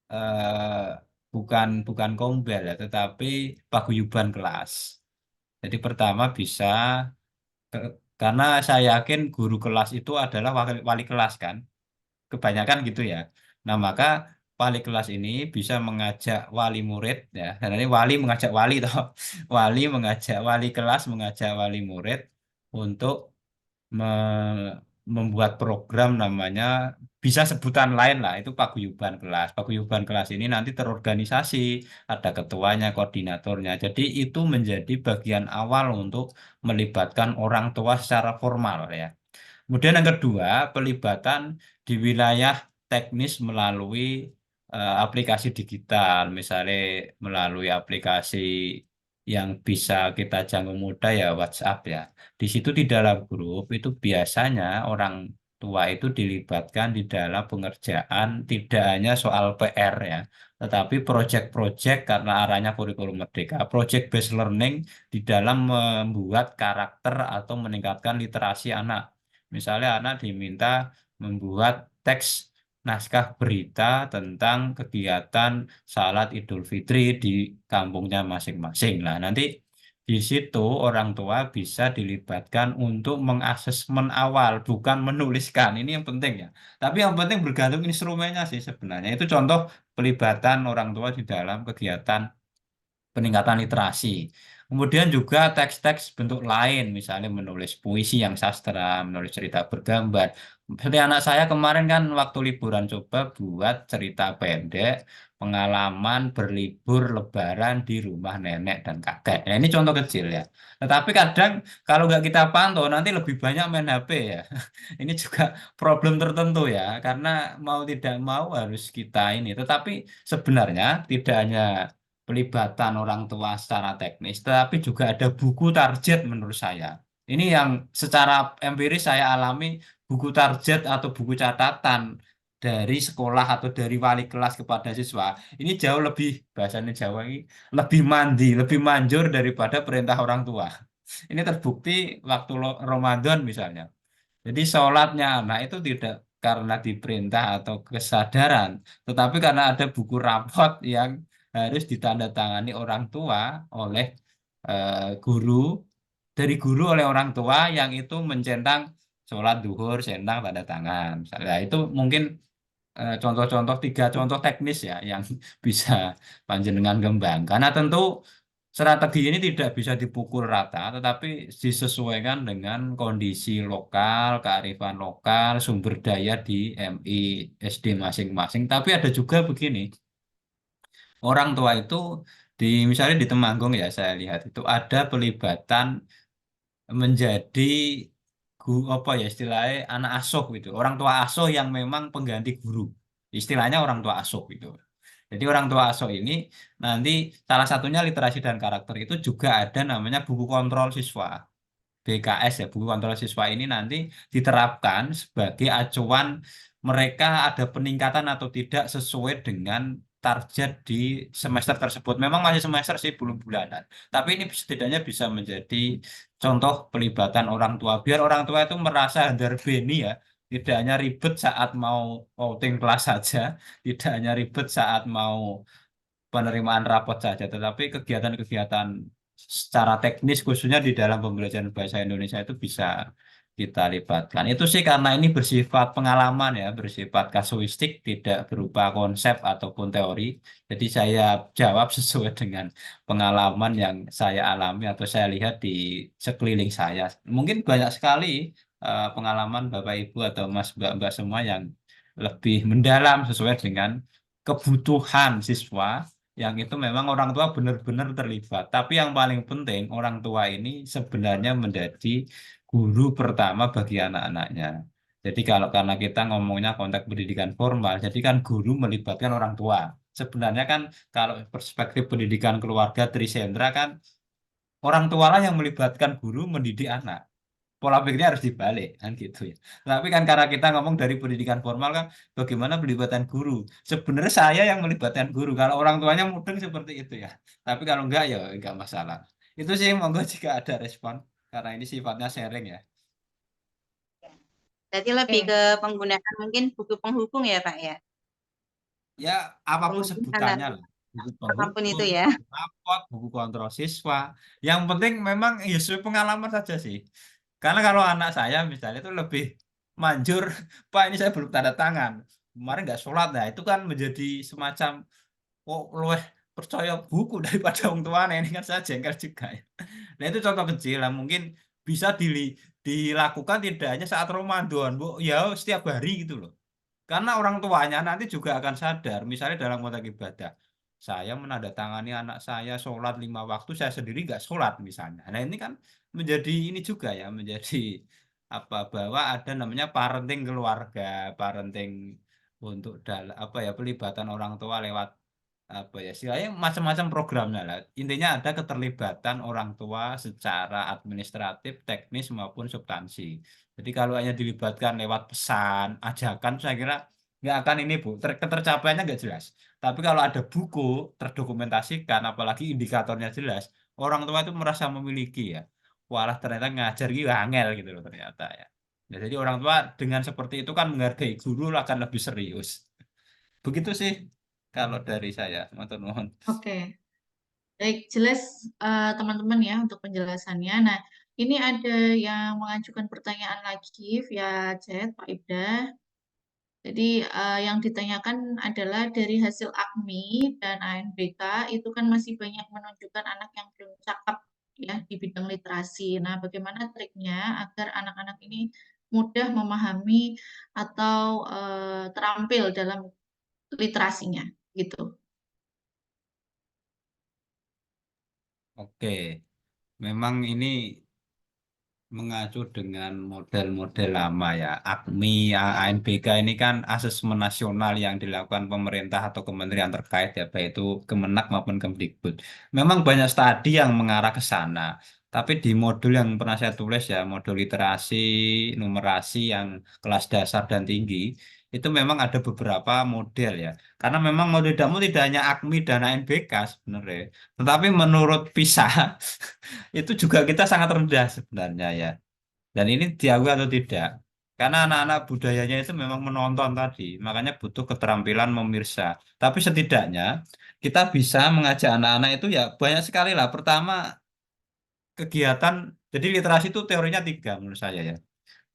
eh, bukan bukan kombel ya, tetapi paguyuban kelas. Jadi pertama bisa karena saya yakin guru kelas itu adalah wali kelas kan, kebanyakan gitu ya. Nah maka wali kelas ini bisa mengajak wali murid ya, dan ini wali mengajak wali toh, wali mengajak wali kelas mengajak wali murid untuk membuat program namanya bisa sebutan lain lah itu paguyuban kelas. Paguyuban kelas ini nanti terorganisasi, ada ketuanya, koordinatornya. Jadi itu menjadi bagian awal untuk melibatkan orang tua secara formal ya. Kemudian yang kedua, pelibatan di wilayah teknis melalui aplikasi digital, misalnya melalui aplikasi yang bisa kita jangkau mudah ya WhatsApp ya. Di situ di dalam grup itu biasanya orang tua itu dilibatkan di dalam pengerjaan tidak hanya soal PR ya, tetapi proyek-proyek karena arahnya kurikulum merdeka, project based learning di dalam membuat karakter atau meningkatkan literasi anak. Misalnya anak diminta membuat teks naskah berita tentang kegiatan salat Idul Fitri di kampungnya masing-masing. Nah, nanti di situ orang tua bisa dilibatkan untuk mengasesmen awal, bukan menuliskan. Ini yang penting ya. Tapi yang penting bergantung instrumennya sih sebenarnya. Itu contoh pelibatan orang tua di dalam kegiatan peningkatan literasi. Kemudian juga teks-teks bentuk lain, misalnya menulis puisi yang sastra, menulis cerita bergambar. Seperti anak saya kemarin kan waktu liburan coba buat cerita pendek, pengalaman berlibur lebaran di rumah nenek dan kakek. Nah, ini contoh kecil ya. Tetapi kadang kalau nggak kita pantau nanti lebih banyak main HP ya. Ini juga problem tertentu ya, karena mau tidak mau harus kita ini. Tetapi sebenarnya tidak hanya pelibatan orang tua secara teknis, tetapi juga ada buku target menurut saya. Ini yang secara empiris saya alami, buku target atau buku catatan dari sekolah atau dari wali kelas kepada siswa. Ini jauh lebih, bahasanya Jawa ini, lebih mandi, lebih manjur daripada perintah orang tua. Ini terbukti waktu Ramadan misalnya. Jadi sholatnya anak itu tidak karena diperintah atau kesadaran, tetapi karena ada buku rapot yang harus ditandatangani orang tua oleh guru, dari guru oleh orang tua yang itu mencentang sholat duhur, centang tanda tangan. Misalnya itu mungkin contoh-contoh, 3 contoh teknis ya yang bisa panjenengan kembang. Karena tentu strategi ini tidak bisa dipukul rata, tetapi disesuaikan dengan kondisi lokal, kearifan lokal, sumber daya di MI SD masing-masing. Tapi ada juga begini, orang tua itu di misalnya di Temanggung ya saya lihat itu ada pelibatan menjadi apa ya istilahnya anak asuh gitu, orang tua asuh yang memang pengganti guru, istilahnya orang tua asuh gitu. Jadi orang tua asuh ini nanti salah satunya literasi dan karakter itu juga ada namanya buku kontrol siswa. BKS ya, buku kontrol siswa ini nanti diterapkan sebagai acuan mereka ada peningkatan atau tidak sesuai dengan target di semester tersebut. Memang masih semester sih, belum bulanan. Tapi ini setidaknya bisa menjadi contoh pelibatan orang tua. Biar orang tua itu merasa underbeni ya, tidak hanya ribet saat mau outing kelas saja, tidak hanya ribet saat mau penerimaan rapot saja, tetapi kegiatan-kegiatan secara teknis khususnya di dalam pembelajaran bahasa Indonesia itu bisa kita libatkan. Itu sih karena ini bersifat pengalaman ya, bersifat kasuistik, tidak berupa konsep ataupun teori. Jadi saya jawab sesuai dengan pengalaman yang saya alami atau saya lihat di sekeliling saya. Mungkin banyak sekali pengalaman Bapak Ibu atau Mas Mbak-mbak semua yang lebih mendalam sesuai dengan kebutuhan siswa yang itu memang orang tua benar-benar terlibat. Tapi yang paling penting orang tua ini sebenarnya menjadi guru pertama bagi anak-anaknya. Jadi kalau karena kita ngomongnya konteks pendidikan formal, jadi kan guru melibatkan orang tua. Sebenarnya kan kalau perspektif pendidikan keluarga Trisendra kan orang tua lah yang melibatkan guru mendidik anak. Pola pikirnya harus dibalik kan gitu ya. Tapi kan karena kita ngomong dari pendidikan formal kan bagaimana pelibatan guru. Sebenarnya saya yang melibatkan guru kalau orang tuanya mudeng seperti itu ya. Tapi kalau enggak ya enggak masalah. Itu sih monggo jika ada respon karena ini sifatnya sharing ya. Jadi lebih ke penggunaan mungkin buku penghubung ya Pak ya. Ya apapun Penghubung sebutannya anak lah. Buku apapun itu penghubung, ya. buku rapot, buku kontrol siswa. Yang penting memang ya sesuai pengalaman saja sih. Karena kalau anak saya misalnya itu lebih manjur, Pak ini saya belum tanda tangan. Kemarin nggak sholat, nah itu kan menjadi semacam, oh luweh percaya buku daripada orang tuanya. Ini kan saya jengkel juga ya. Nah itu contoh kecil lah, mungkin bisa dilakukan tidak hanya saat Ramadan, Bu, ya setiap hari gitu loh. Karena orang tuanya nanti juga akan sadar, misalnya dalam konteks ibadah, saya menandatangani anak saya sholat 5 waktu, saya sendiri nggak sholat misalnya. Nah ini kan menjadi ini juga ya, menjadi apa bahwa ada namanya parenting keluarga, parenting untuk apa ya pelibatan orang tua lewat apa ya istilahnya macam-macam programnya lah. Intinya ada keterlibatan orang tua secara administratif, teknis maupun substansi. Jadi kalau hanya dilibatkan lewat pesan, ajakan, saya kira nggak akan ini Bu. Ketercapaiannya nggak jelas. Tapi kalau ada buku terdokumentasikan, apalagi indikatornya jelas, orang tua itu merasa memiliki ya. Walah ternyata ngajar gitu angel gitu loh ternyata ya. Ya, jadi orang tua dengan seperti itu kan menghargai guru akan lebih serius. Begitu sih kalau dari saya, matur nuwun. Oke, baik, jelas teman-teman ya untuk penjelasannya. Nah, ini ada yang mengajukan pertanyaan lagi via chat, Pak Ibda. Jadi yang ditanyakan adalah dari hasil AKMI dan ANBK itu kan masih banyak menunjukkan anak yang belum cakap ya di bidang literasi. Nah, bagaimana triknya agar anak-anak ini mudah memahami atau terampil dalam literasinya gitu. Oke, memang ini mengacu dengan model-model lama ya. AKMI, ANBK ini kan asesmen nasional yang dilakukan pemerintah atau kementerian terkait ya, baik itu Kemenak maupun Kemdikbud. Memang banyak studi yang mengarah ke sana. Tapi di modul yang pernah saya tulis ya, modul literasi, numerasi yang kelas dasar dan tinggi, itu memang ada beberapa model ya. Karena memang model kamu tidak hanya AKMI dan ANBK sebenarnya. Tetapi menurut PISA, itu juga kita sangat rendah sebenarnya ya. Dan ini diakui atau tidak? Karena anak-anak budayanya itu memang menonton tadi, makanya butuh keterampilan memirsa. Tapi setidaknya kita bisa mengajak anak-anak itu ya banyak sekali lah. Pertama, kegiatan, jadi literasi itu teorinya tiga menurut saya ya.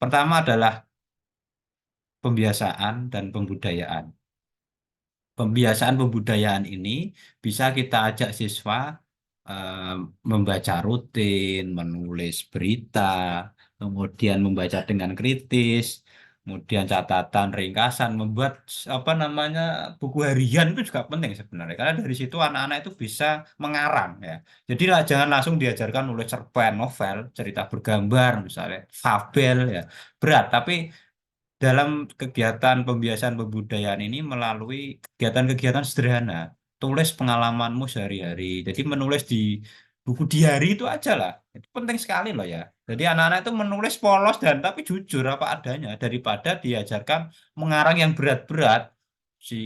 Pertama adalah pembiasaan dan pembudayaan. Pembiasaan pembudayaan ini bisa kita ajak siswa eh, membaca rutin, menulis berita, kemudian membaca dengan kritis, kemudian catatan, ringkasan, membuat apa namanya buku harian itu juga penting sebenarnya. Karena dari situ anak-anak itu bisa mengarang ya. Jadi lah, jangan langsung diajarkan nulis cerpen, novel, cerita bergambar misalnya, fabel ya. Berat, tapi dalam kegiatan pembiasaan pembudayaan ini melalui kegiatan-kegiatan sederhana. Tulis pengalamanmu sehari-hari. Jadi menulis di buku diari itu aja lah. Itu penting sekali loh ya. Jadi anak-anak itu menulis polos dan tapi jujur apa adanya daripada diajarkan mengarang yang berat-berat. Si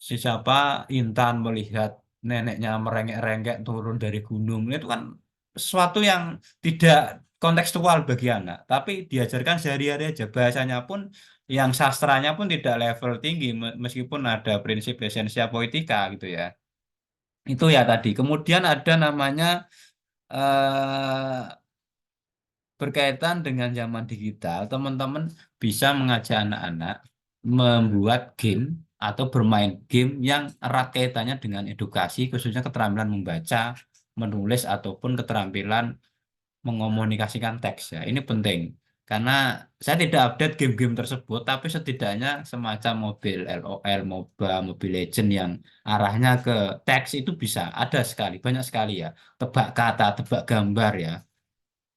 si siapa Intan melihat neneknya merengek-rengek turun dari gunung. Itu kan sesuatu yang tidak kontekstual bagi anak, tapi diajarkan sehari-hari aja. Bahasanya pun yang sastranya pun tidak level tinggi, meskipun ada prinsip esensia poetika gitu ya. Itu ya tadi. Kemudian ada namanya eh, berkaitan dengan zaman digital, teman-teman bisa mengajak anak-anak membuat game atau bermain game yang erat kaitannya dengan edukasi, khususnya keterampilan membaca, menulis, ataupun keterampilan mengomunikasikan teks ya. Ini penting karena saya tidak update game-game tersebut, tapi setidaknya semacam mobil LOL, MOBA, Mobile Legend yang arahnya ke teks itu bisa ada sekali, banyak sekali ya. Tebak kata, tebak gambar ya,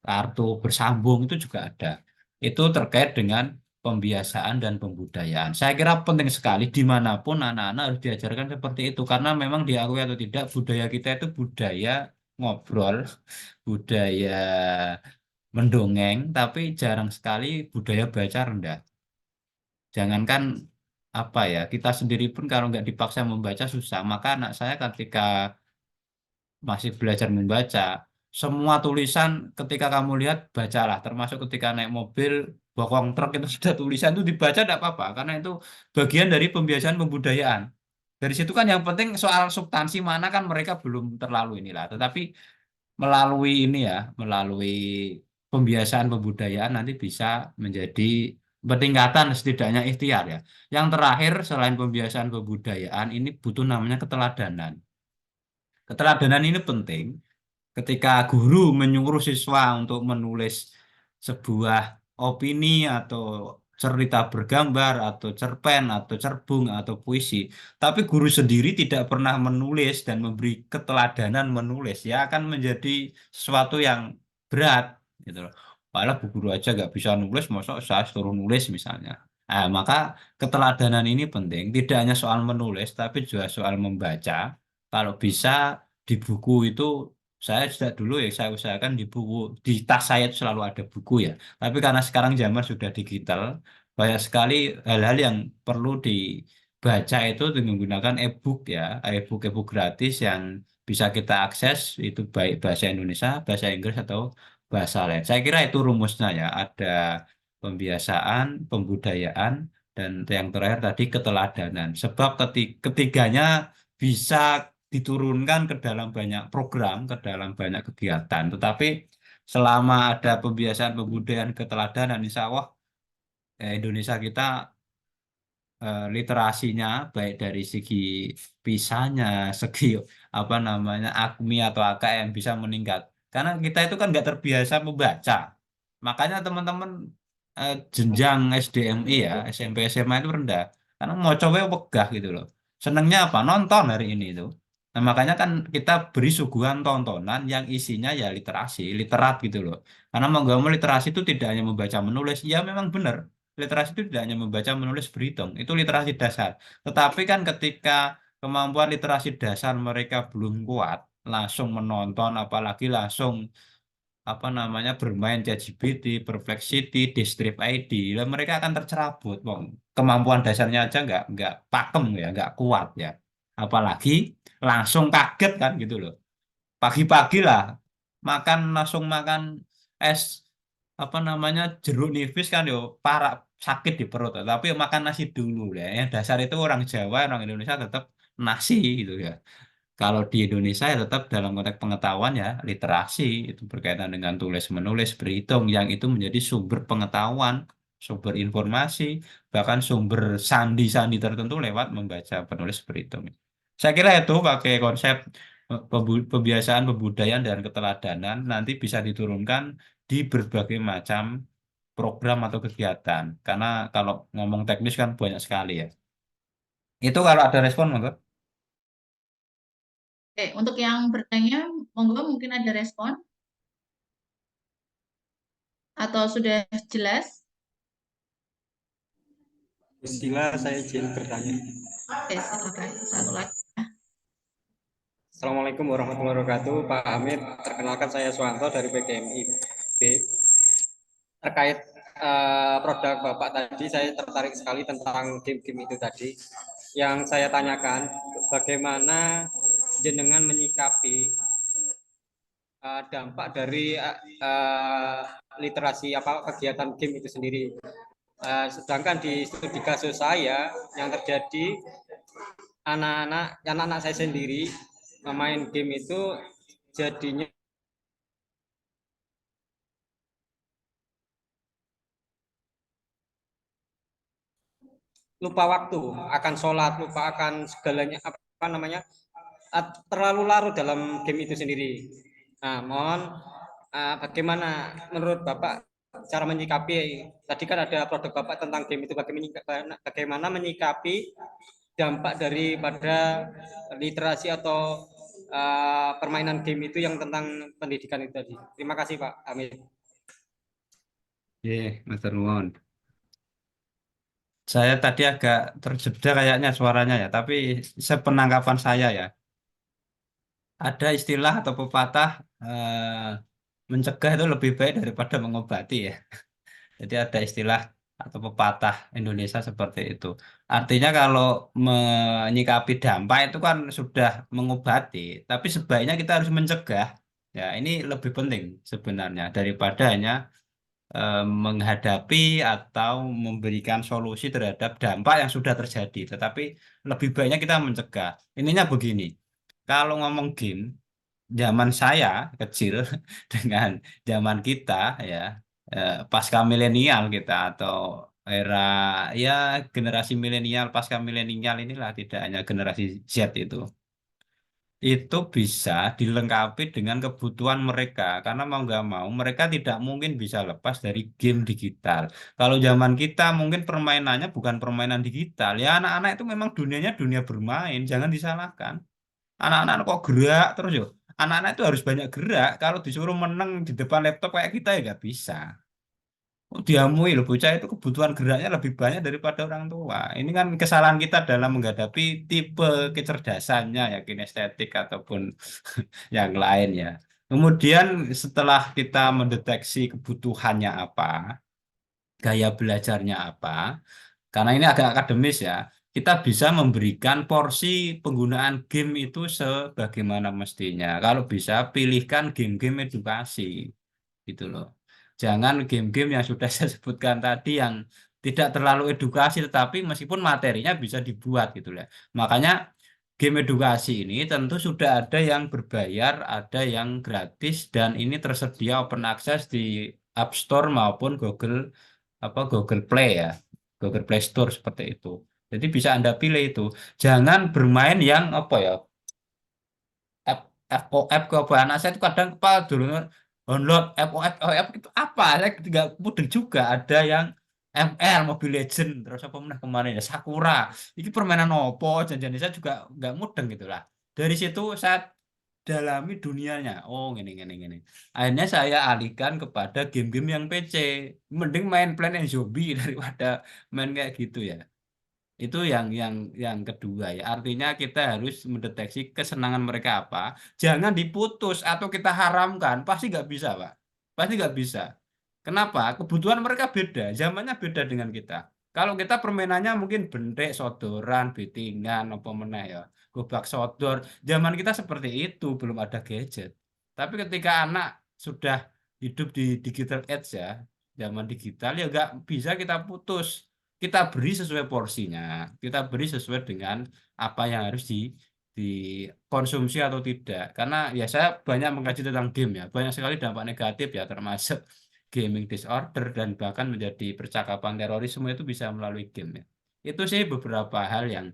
kartu bersambung itu juga ada. Itu terkait dengan pembiasaan dan pembudayaan. Saya kira penting sekali dimanapun anak-anak harus diajarkan seperti itu karena memang diakui atau tidak budaya kita itu budaya ngobrol, budaya mendongeng, tapi jarang sekali budaya baca rendah. Jangankan apa ya, kita sendiri pun kalau nggak dipaksa membaca susah. Maka anak saya ketika masih belajar membaca, semua tulisan ketika kamu lihat bacalah, termasuk ketika naik mobil, bokong truk itu sudah tulisan itu dibaca tidak apa-apa, karena itu bagian dari pembiasaan pembudayaan. Dari situ kan yang penting soal substansi mana kan mereka belum terlalu inilah, tetapi melalui ini ya, melalui pembiasaan pembudayaan nanti bisa menjadi peningkatan setidaknya ikhtiar ya. Yang terakhir selain pembiasaan pembudayaan ini butuh namanya keteladanan. Keteladanan ini penting ketika guru menyuruh siswa untuk menulis sebuah opini atau cerita bergambar atau cerpen atau cerbung atau puisi, tapi guru sendiri tidak pernah menulis dan memberi keteladanan menulis, ya akan menjadi sesuatu yang berat gitu loh. Malah bu guru aja nggak bisa nulis, masa saya suruh nulis misalnya. Maka keteladanan ini penting, tidak hanya soal menulis, tapi juga soal membaca. Kalau bisa di buku itu, saya sejak dulu ya saya usahakan di buku, di tas saya itu selalu ada buku ya. Tapi karena sekarang zaman sudah digital, banyak sekali hal-hal yang perlu dibaca itu dengan menggunakan e-book ya, e-book gratis yang bisa kita akses, itu baik bahasa Indonesia, bahasa Inggris atau bahasa lain. Saya kira itu rumusnya ya, ada pembiasaan, pembudayaan, dan yang terakhir tadi keteladanan. Sebab ketiganya bisa diturunkan ke dalam banyak program, ke dalam banyak kegiatan. Tetapi selama ada pembiasaan, pembudayaan, keteladanan, insya Allah Indonesia kita literasinya baik dari segi pisahnya, segi apa namanya AKMI atau AKM bisa meningkat. Karena kita itu kan nggak terbiasa membaca. Makanya teman-teman jenjang SDMI ya, SMP SMA itu rendah. Karena mau coba wegah gitu loh. Senangnya apa? Nonton hari ini itu. Nah, makanya kan kita beri suguhan tontonan yang isinya ya literasi, literat gitu loh. Karena mau nggak mau literasi itu tidak hanya membaca menulis, ya memang benar. Literasi itu tidak hanya membaca, menulis, berhitung. Itu literasi dasar. Tetapi kan ketika kemampuan literasi dasar mereka belum kuat, langsung menonton, apalagi langsung apa namanya bermain ChatGPT, Perplexity, Descript ID, lah mereka akan tercerabut. Wong, kemampuan dasarnya aja nggak pakem ya, nggak kuat ya. Apalagi langsung kaget kan gitu loh. Pagi-pagi lah makan langsung makan es apa namanya jeruk nipis kan yo parah sakit di perut, tapi makan nasi dulu ya. Yang dasar itu orang Jawa, orang Indonesia tetap nasi gitu ya. Kalau di Indonesia ya tetap dalam konteks pengetahuan ya literasi itu berkaitan dengan tulis menulis berhitung yang itu menjadi sumber pengetahuan, sumber informasi, bahkan sumber sandi-sandi tertentu lewat membaca penulis berhitung. Saya kira itu pakai konsep pembiasaan, pembudayaan dan keteladanan nanti bisa diturunkan di berbagai macam program atau kegiatan. Karena kalau ngomong teknis kan banyak sekali ya. Itu kalau ada respon, monggo. Oke, untuk yang bertanya, monggo mungkin ada respon atau sudah jelas? Sila saya izin bertanya. Oke, silakan. Satu lagi. Assalamualaikum warahmatullahi wabarakatuh. Pak Hamid, perkenalkan saya Suwanto dari PGMI. Terkait produk Bapak tadi, saya tertarik sekali tentang game-game itu tadi. Yang saya tanyakan, bagaimana jenengan menyikapi dampak dari literasi kegiatan game itu sendiri. Sedangkan di studi kasus saya yang terjadi anak-anak saya sendiri memain game itu jadinya lupa waktu akan sholat, lupa akan segalanya apa namanya terlalu larut dalam game itu sendiri. Nah, mohon bagaimana menurut Bapak cara menyikapi, tadi kan ada produk Bapak tentang game itu, bagaimana menyikapi dampak daripada literasi atau permainan game itu yang tentang pendidikan itu tadi. Terima kasih Pak Hamid. Mas Nuwun. Saya tadi agak terjeda kayaknya suaranya ya, tapi sepenangkapan saya ya, ada istilah atau pepatah mencegah itu lebih baik daripada mengobati ya. Jadi ada istilah atau pepatah Indonesia seperti itu. Artinya kalau menyikapi dampak itu kan sudah mengobati, tapi sebaiknya kita harus mencegah. Ya, ini lebih penting sebenarnya daripada hanya menghadapi atau memberikan solusi terhadap dampak yang sudah terjadi. Tetapi lebih baiknya kita mencegah. Ininya begini, kalau ngomong game, zaman saya kecil dengan zaman kita ya, pasca milenial kita atau era ya generasi milenial, pasca milenial inilah tidak hanya generasi Z itu bisa dilengkapi dengan kebutuhan mereka karena mau nggak mau mereka tidak mungkin bisa lepas dari game digital. Kalau zaman kita mungkin permainannya bukan permainan digital ya, anak-anak itu memang dunianya dunia bermain, jangan disalahkan. Anak-anak kok gerak terus yo, anak-anak itu harus banyak gerak. Kalau disuruh menang di depan laptop kayak kita ya nggak bisa. Diamui loh bocah itu kebutuhan geraknya lebih banyak daripada orang tua. Ini kan kesalahan kita dalam menghadapi tipe kecerdasannya ya kinestetik ataupun yang lain ya. Kemudian setelah kita mendeteksi kebutuhannya apa, gaya belajarnya apa, karena ini agak akademis ya, kita bisa memberikan porsi penggunaan game itu sebagaimana mestinya. Kalau bisa pilihkan game-game edukasi gitu loh. Jangan game-game yang sudah saya sebutkan tadi yang tidak terlalu edukasi tetapi meskipun materinya bisa dibuat gitu ya. Makanya game edukasi ini tentu sudah ada yang berbayar, ada yang gratis dan ini tersedia open access di App Store maupun Google Play ya. Google Play Store seperti itu. Jadi bisa Anda pilih itu. Jangan bermain yang apa ya? App FOF ke anak saya itu kadang kepala dulu download FOF itu apa saya nggak mudeng juga ada yang ML Mobile Legend terus apa mana kemarin ya Sakura ini permainan opo janjian saya juga nggak mudeng gitu lah dari situ saya dalami dunianya oh gini akhirnya saya alihkan kepada game-game yang PC mending main Plant and Zombie daripada main kayak gitu ya itu yang kedua ya. Artinya kita harus mendeteksi kesenangan mereka apa. Jangan diputus atau kita haramkan. Pasti nggak bisa, Pak. Pasti nggak bisa. Kenapa? Kebutuhan mereka beda. Zamannya beda dengan kita. Kalau kita permainannya mungkin bentek, sodoran, betingan, apa meneh ya. Gobak sodor. Zaman kita seperti itu, belum ada gadget. Tapi ketika anak sudah hidup di digital age ya, zaman digital ya nggak bisa kita putus kita beri sesuai porsinya, kita beri sesuai dengan apa yang harus dikonsumsi atau tidak. Karena ya saya banyak mengkaji tentang game ya, banyak sekali dampak negatif ya termasuk gaming disorder dan bahkan menjadi percakapan terorisme itu bisa melalui game ya. Itu sih beberapa hal yang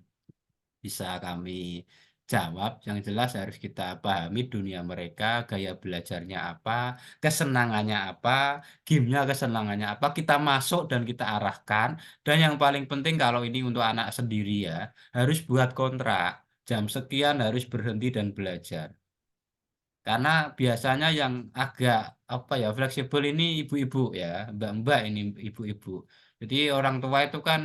bisa kami jawab. Yang jelas harus kita pahami dunia mereka, gaya belajarnya apa, kesenangannya apa, gamenya kesenangannya apa, kita masuk dan kita arahkan. Dan yang paling penting kalau ini untuk anak sendiri ya, harus buat kontrak. Jam sekian harus berhenti dan belajar. Karena biasanya yang agak apa ya fleksibel ini ibu-ibu ya, mbak-mbak ini ibu-ibu. Jadi orang tua itu kan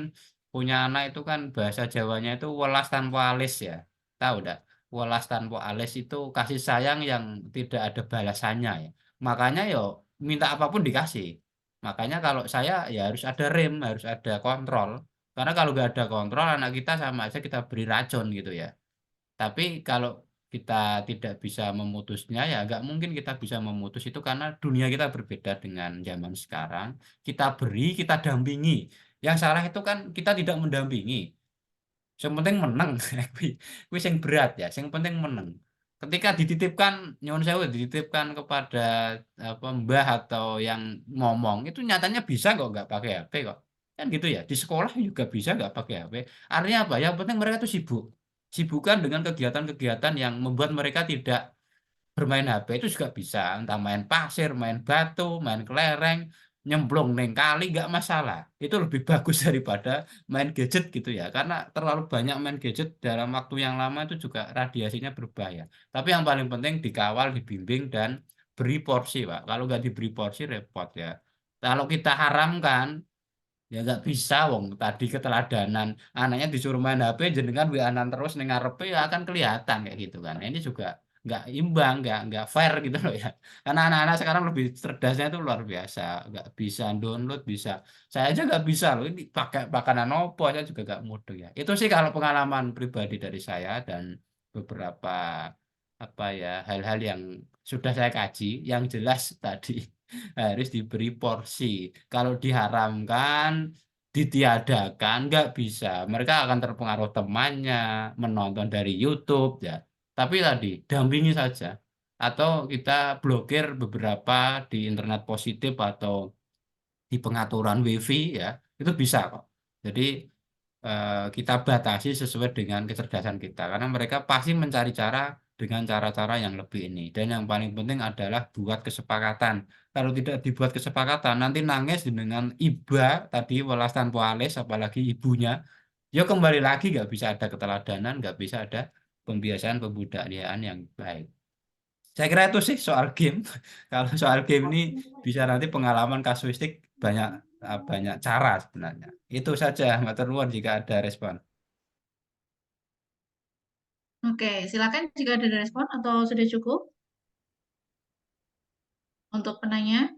punya anak itu kan bahasa Jawanya itu welas tanpa alis ya. Tahu enggak? Welas tanpa alis itu kasih sayang yang tidak ada balasannya ya. Makanya yo minta apapun dikasih. Makanya kalau saya ya harus ada rem, harus ada kontrol. Karena kalau nggak ada kontrol anak kita sama aja kita beri racun gitu ya. Tapi kalau kita tidak bisa memutusnya ya nggak mungkin kita bisa memutus itu karena dunia kita berbeda dengan zaman sekarang. Kita beri, kita dampingi. Yang salah itu kan kita tidak mendampingi. Yang penting menang. Kuwi sing berat ya. Yang penting menang. Ketika dititipkan nyuwun sewu dititipkan kepada apa mbah atau yang ngomong itu nyatanya bisa kok nggak pakai HP kok. Kan gitu ya. Di sekolah juga bisa nggak pakai HP. Artinya apa? Yang penting mereka tuh sibuk. Sibukkan dengan kegiatan-kegiatan yang membuat mereka tidak bermain HP itu juga bisa. Entah main pasir, main batu, main kelereng, nyemplung neng kali nggak masalah. Itu lebih bagus daripada main gadget gitu ya. Karena terlalu banyak main gadget dalam waktu yang lama itu juga radiasinya berbahaya. Tapi yang paling penting dikawal, dibimbing dan beri porsi, Pak. Kalau nggak diberi porsi repot ya. Kalau kita haramkan ya nggak bisa wong tadi keteladanan anaknya disuruh main HP jenengan WA-an terus ning ngarepe ya akan kelihatan kayak gitu kan. Nah, ini juga nggak imbang, nggak fair gitu loh ya. Karena anak-anak sekarang lebih cerdasnya itu luar biasa, nggak bisa download bisa. Saya aja nggak bisa loh ini pakai makanan opo saya juga nggak mudah ya. Itu sih kalau pengalaman pribadi dari saya dan beberapa apa ya hal-hal yang sudah saya kaji yang jelas tadi harus diberi porsi. Kalau diharamkan, ditiadakan, nggak bisa. Mereka akan terpengaruh temannya, menonton dari YouTube ya. Tapi tadi dampingi saja. Atau kita blokir beberapa di internet positif atau di pengaturan WiFi ya, itu bisa kok. Jadi kita batasi sesuai dengan kecerdasan kita karena mereka pasti mencari cara dengan cara-cara yang lebih ini dan yang paling penting adalah buat kesepakatan kalau tidak dibuat kesepakatan nanti nangis dengan iba tadi welas tanpa alis apalagi ibunya ya kembali lagi nggak bisa ada keteladanan nggak bisa ada pembiasaan pembudayaan yang baik Saya kira itu sih soal game. Kalau soal game ini bisa nanti pengalaman kasuistik banyak banyak cara sebenarnya. Itu saja, matur nuwun jika ada respon. Oke, silakan jika ada respon atau sudah cukup untuk penanya.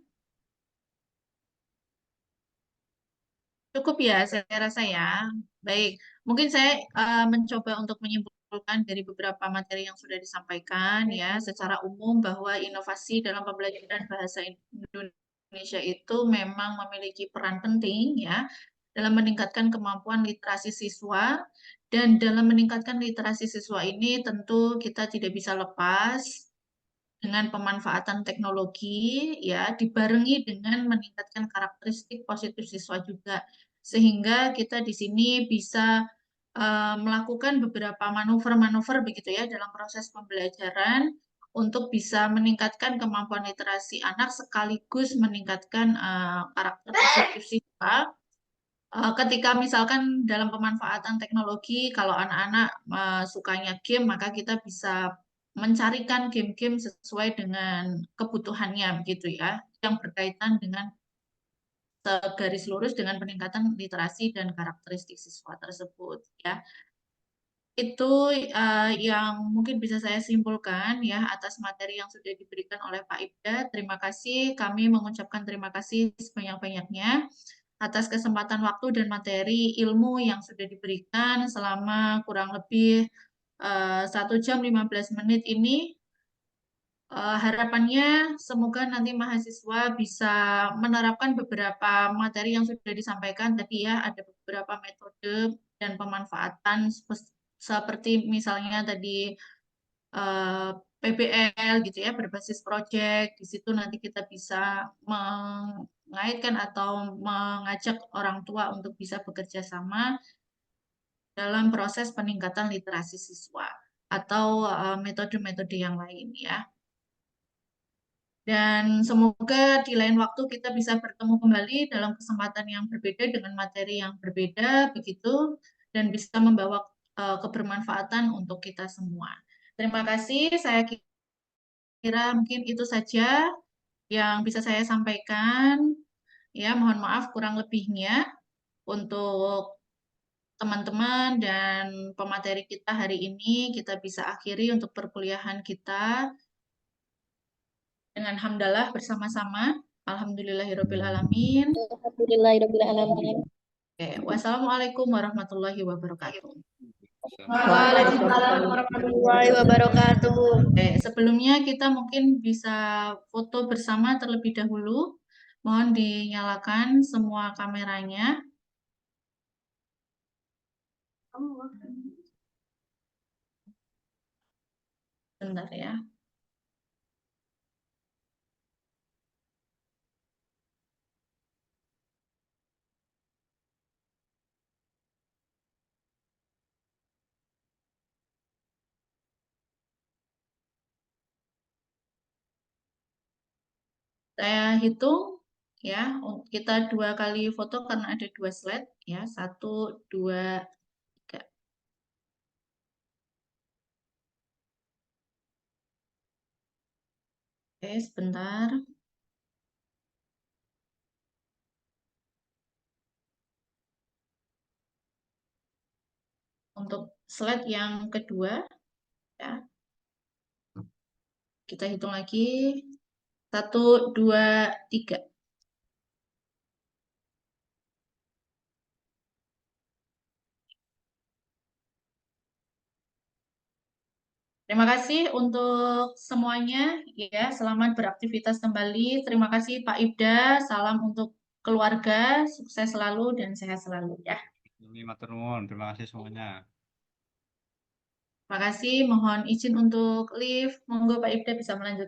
Cukup ya, saya rasa ya. Baik, mungkin saya mencoba untuk menyimpulkan dari beberapa materi yang sudah disampaikan ya, secara umum bahwa inovasi dalam pembelajaran bahasa Indonesia itu memang memiliki peran penting ya dalam meningkatkan kemampuan literasi siswa, dan dalam meningkatkan literasi siswa ini tentu kita tidak bisa lepas dengan pemanfaatan teknologi ya dibarengi dengan meningkatkan karakteristik positif siswa juga, sehingga kita di sini bisa melakukan beberapa manuver-manuver begitu ya dalam proses pembelajaran untuk bisa meningkatkan kemampuan literasi anak sekaligus meningkatkan karakter positif siswa. Ketika misalkan dalam pemanfaatan teknologi, kalau anak-anak sukanya game, maka kita bisa mencarikan game-game sesuai dengan kebutuhannya, begitu ya, yang berkaitan dengan garis lurus dengan peningkatan literasi dan karakteristik siswa tersebut, ya. Itu yang mungkin bisa saya simpulkan ya atas materi yang sudah diberikan oleh Pak Ibda. Terima kasih, kami mengucapkan terima kasih sebanyak-banyaknya atas kesempatan waktu dan materi ilmu yang sudah diberikan selama kurang lebih 1 jam 15 menit ini. Harapannya semoga nanti mahasiswa bisa menerapkan beberapa materi yang sudah disampaikan tadi ya, ada beberapa metode dan pemanfaatan seperti misalnya tadi PBL gitu ya, berbasis project. Di situ nanti kita bisa mengaitkan atau mengajak orang tua untuk bisa bekerja sama dalam proses peningkatan literasi siswa atau metode-metode yang lain ya. Dan semoga di lain waktu kita bisa bertemu kembali dalam kesempatan yang berbeda dengan materi yang berbeda begitu, dan bisa membawa kebermanfaatan untuk kita semua. Terima kasih, saya kira mungkin itu saja yang bisa saya sampaikan. Ya, mohon maaf kurang lebihnya untuk teman-teman dan pemateri kita hari ini. Kita bisa akhiri untuk perkuliahan kita dengan hamdalah bersama-sama. Alhamdulillahirrabbilalamin. Alhamdulillahirrahmanirrahim. Oke, wassalamualaikum warahmatullahi wabarakatuh. Waalaikumsalam warahmatullahi wabarakatuh. Oke, sebelumnya kita mungkin bisa foto bersama terlebih dahulu. Mohon dinyalakan semua kameranya. Bentar ya. Saya hitung ya, kita 2 kali foto karena ada 2 slide ya. 1, 2, 3. Oke, sebentar. Untuk slide yang kedua ya. Kita hitung lagi. 1, 2, 3. Terima kasih untuk semuanya ya. Selamat beraktivitas kembali. Terima kasih Pak Ibda. Salam untuk keluarga. Sukses selalu dan sehat selalu ya. Ini matur nuwun, terima kasih semuanya. Terima kasih. Mohon izin untuk live. Monggo Pak Ibda bisa melanjutkan.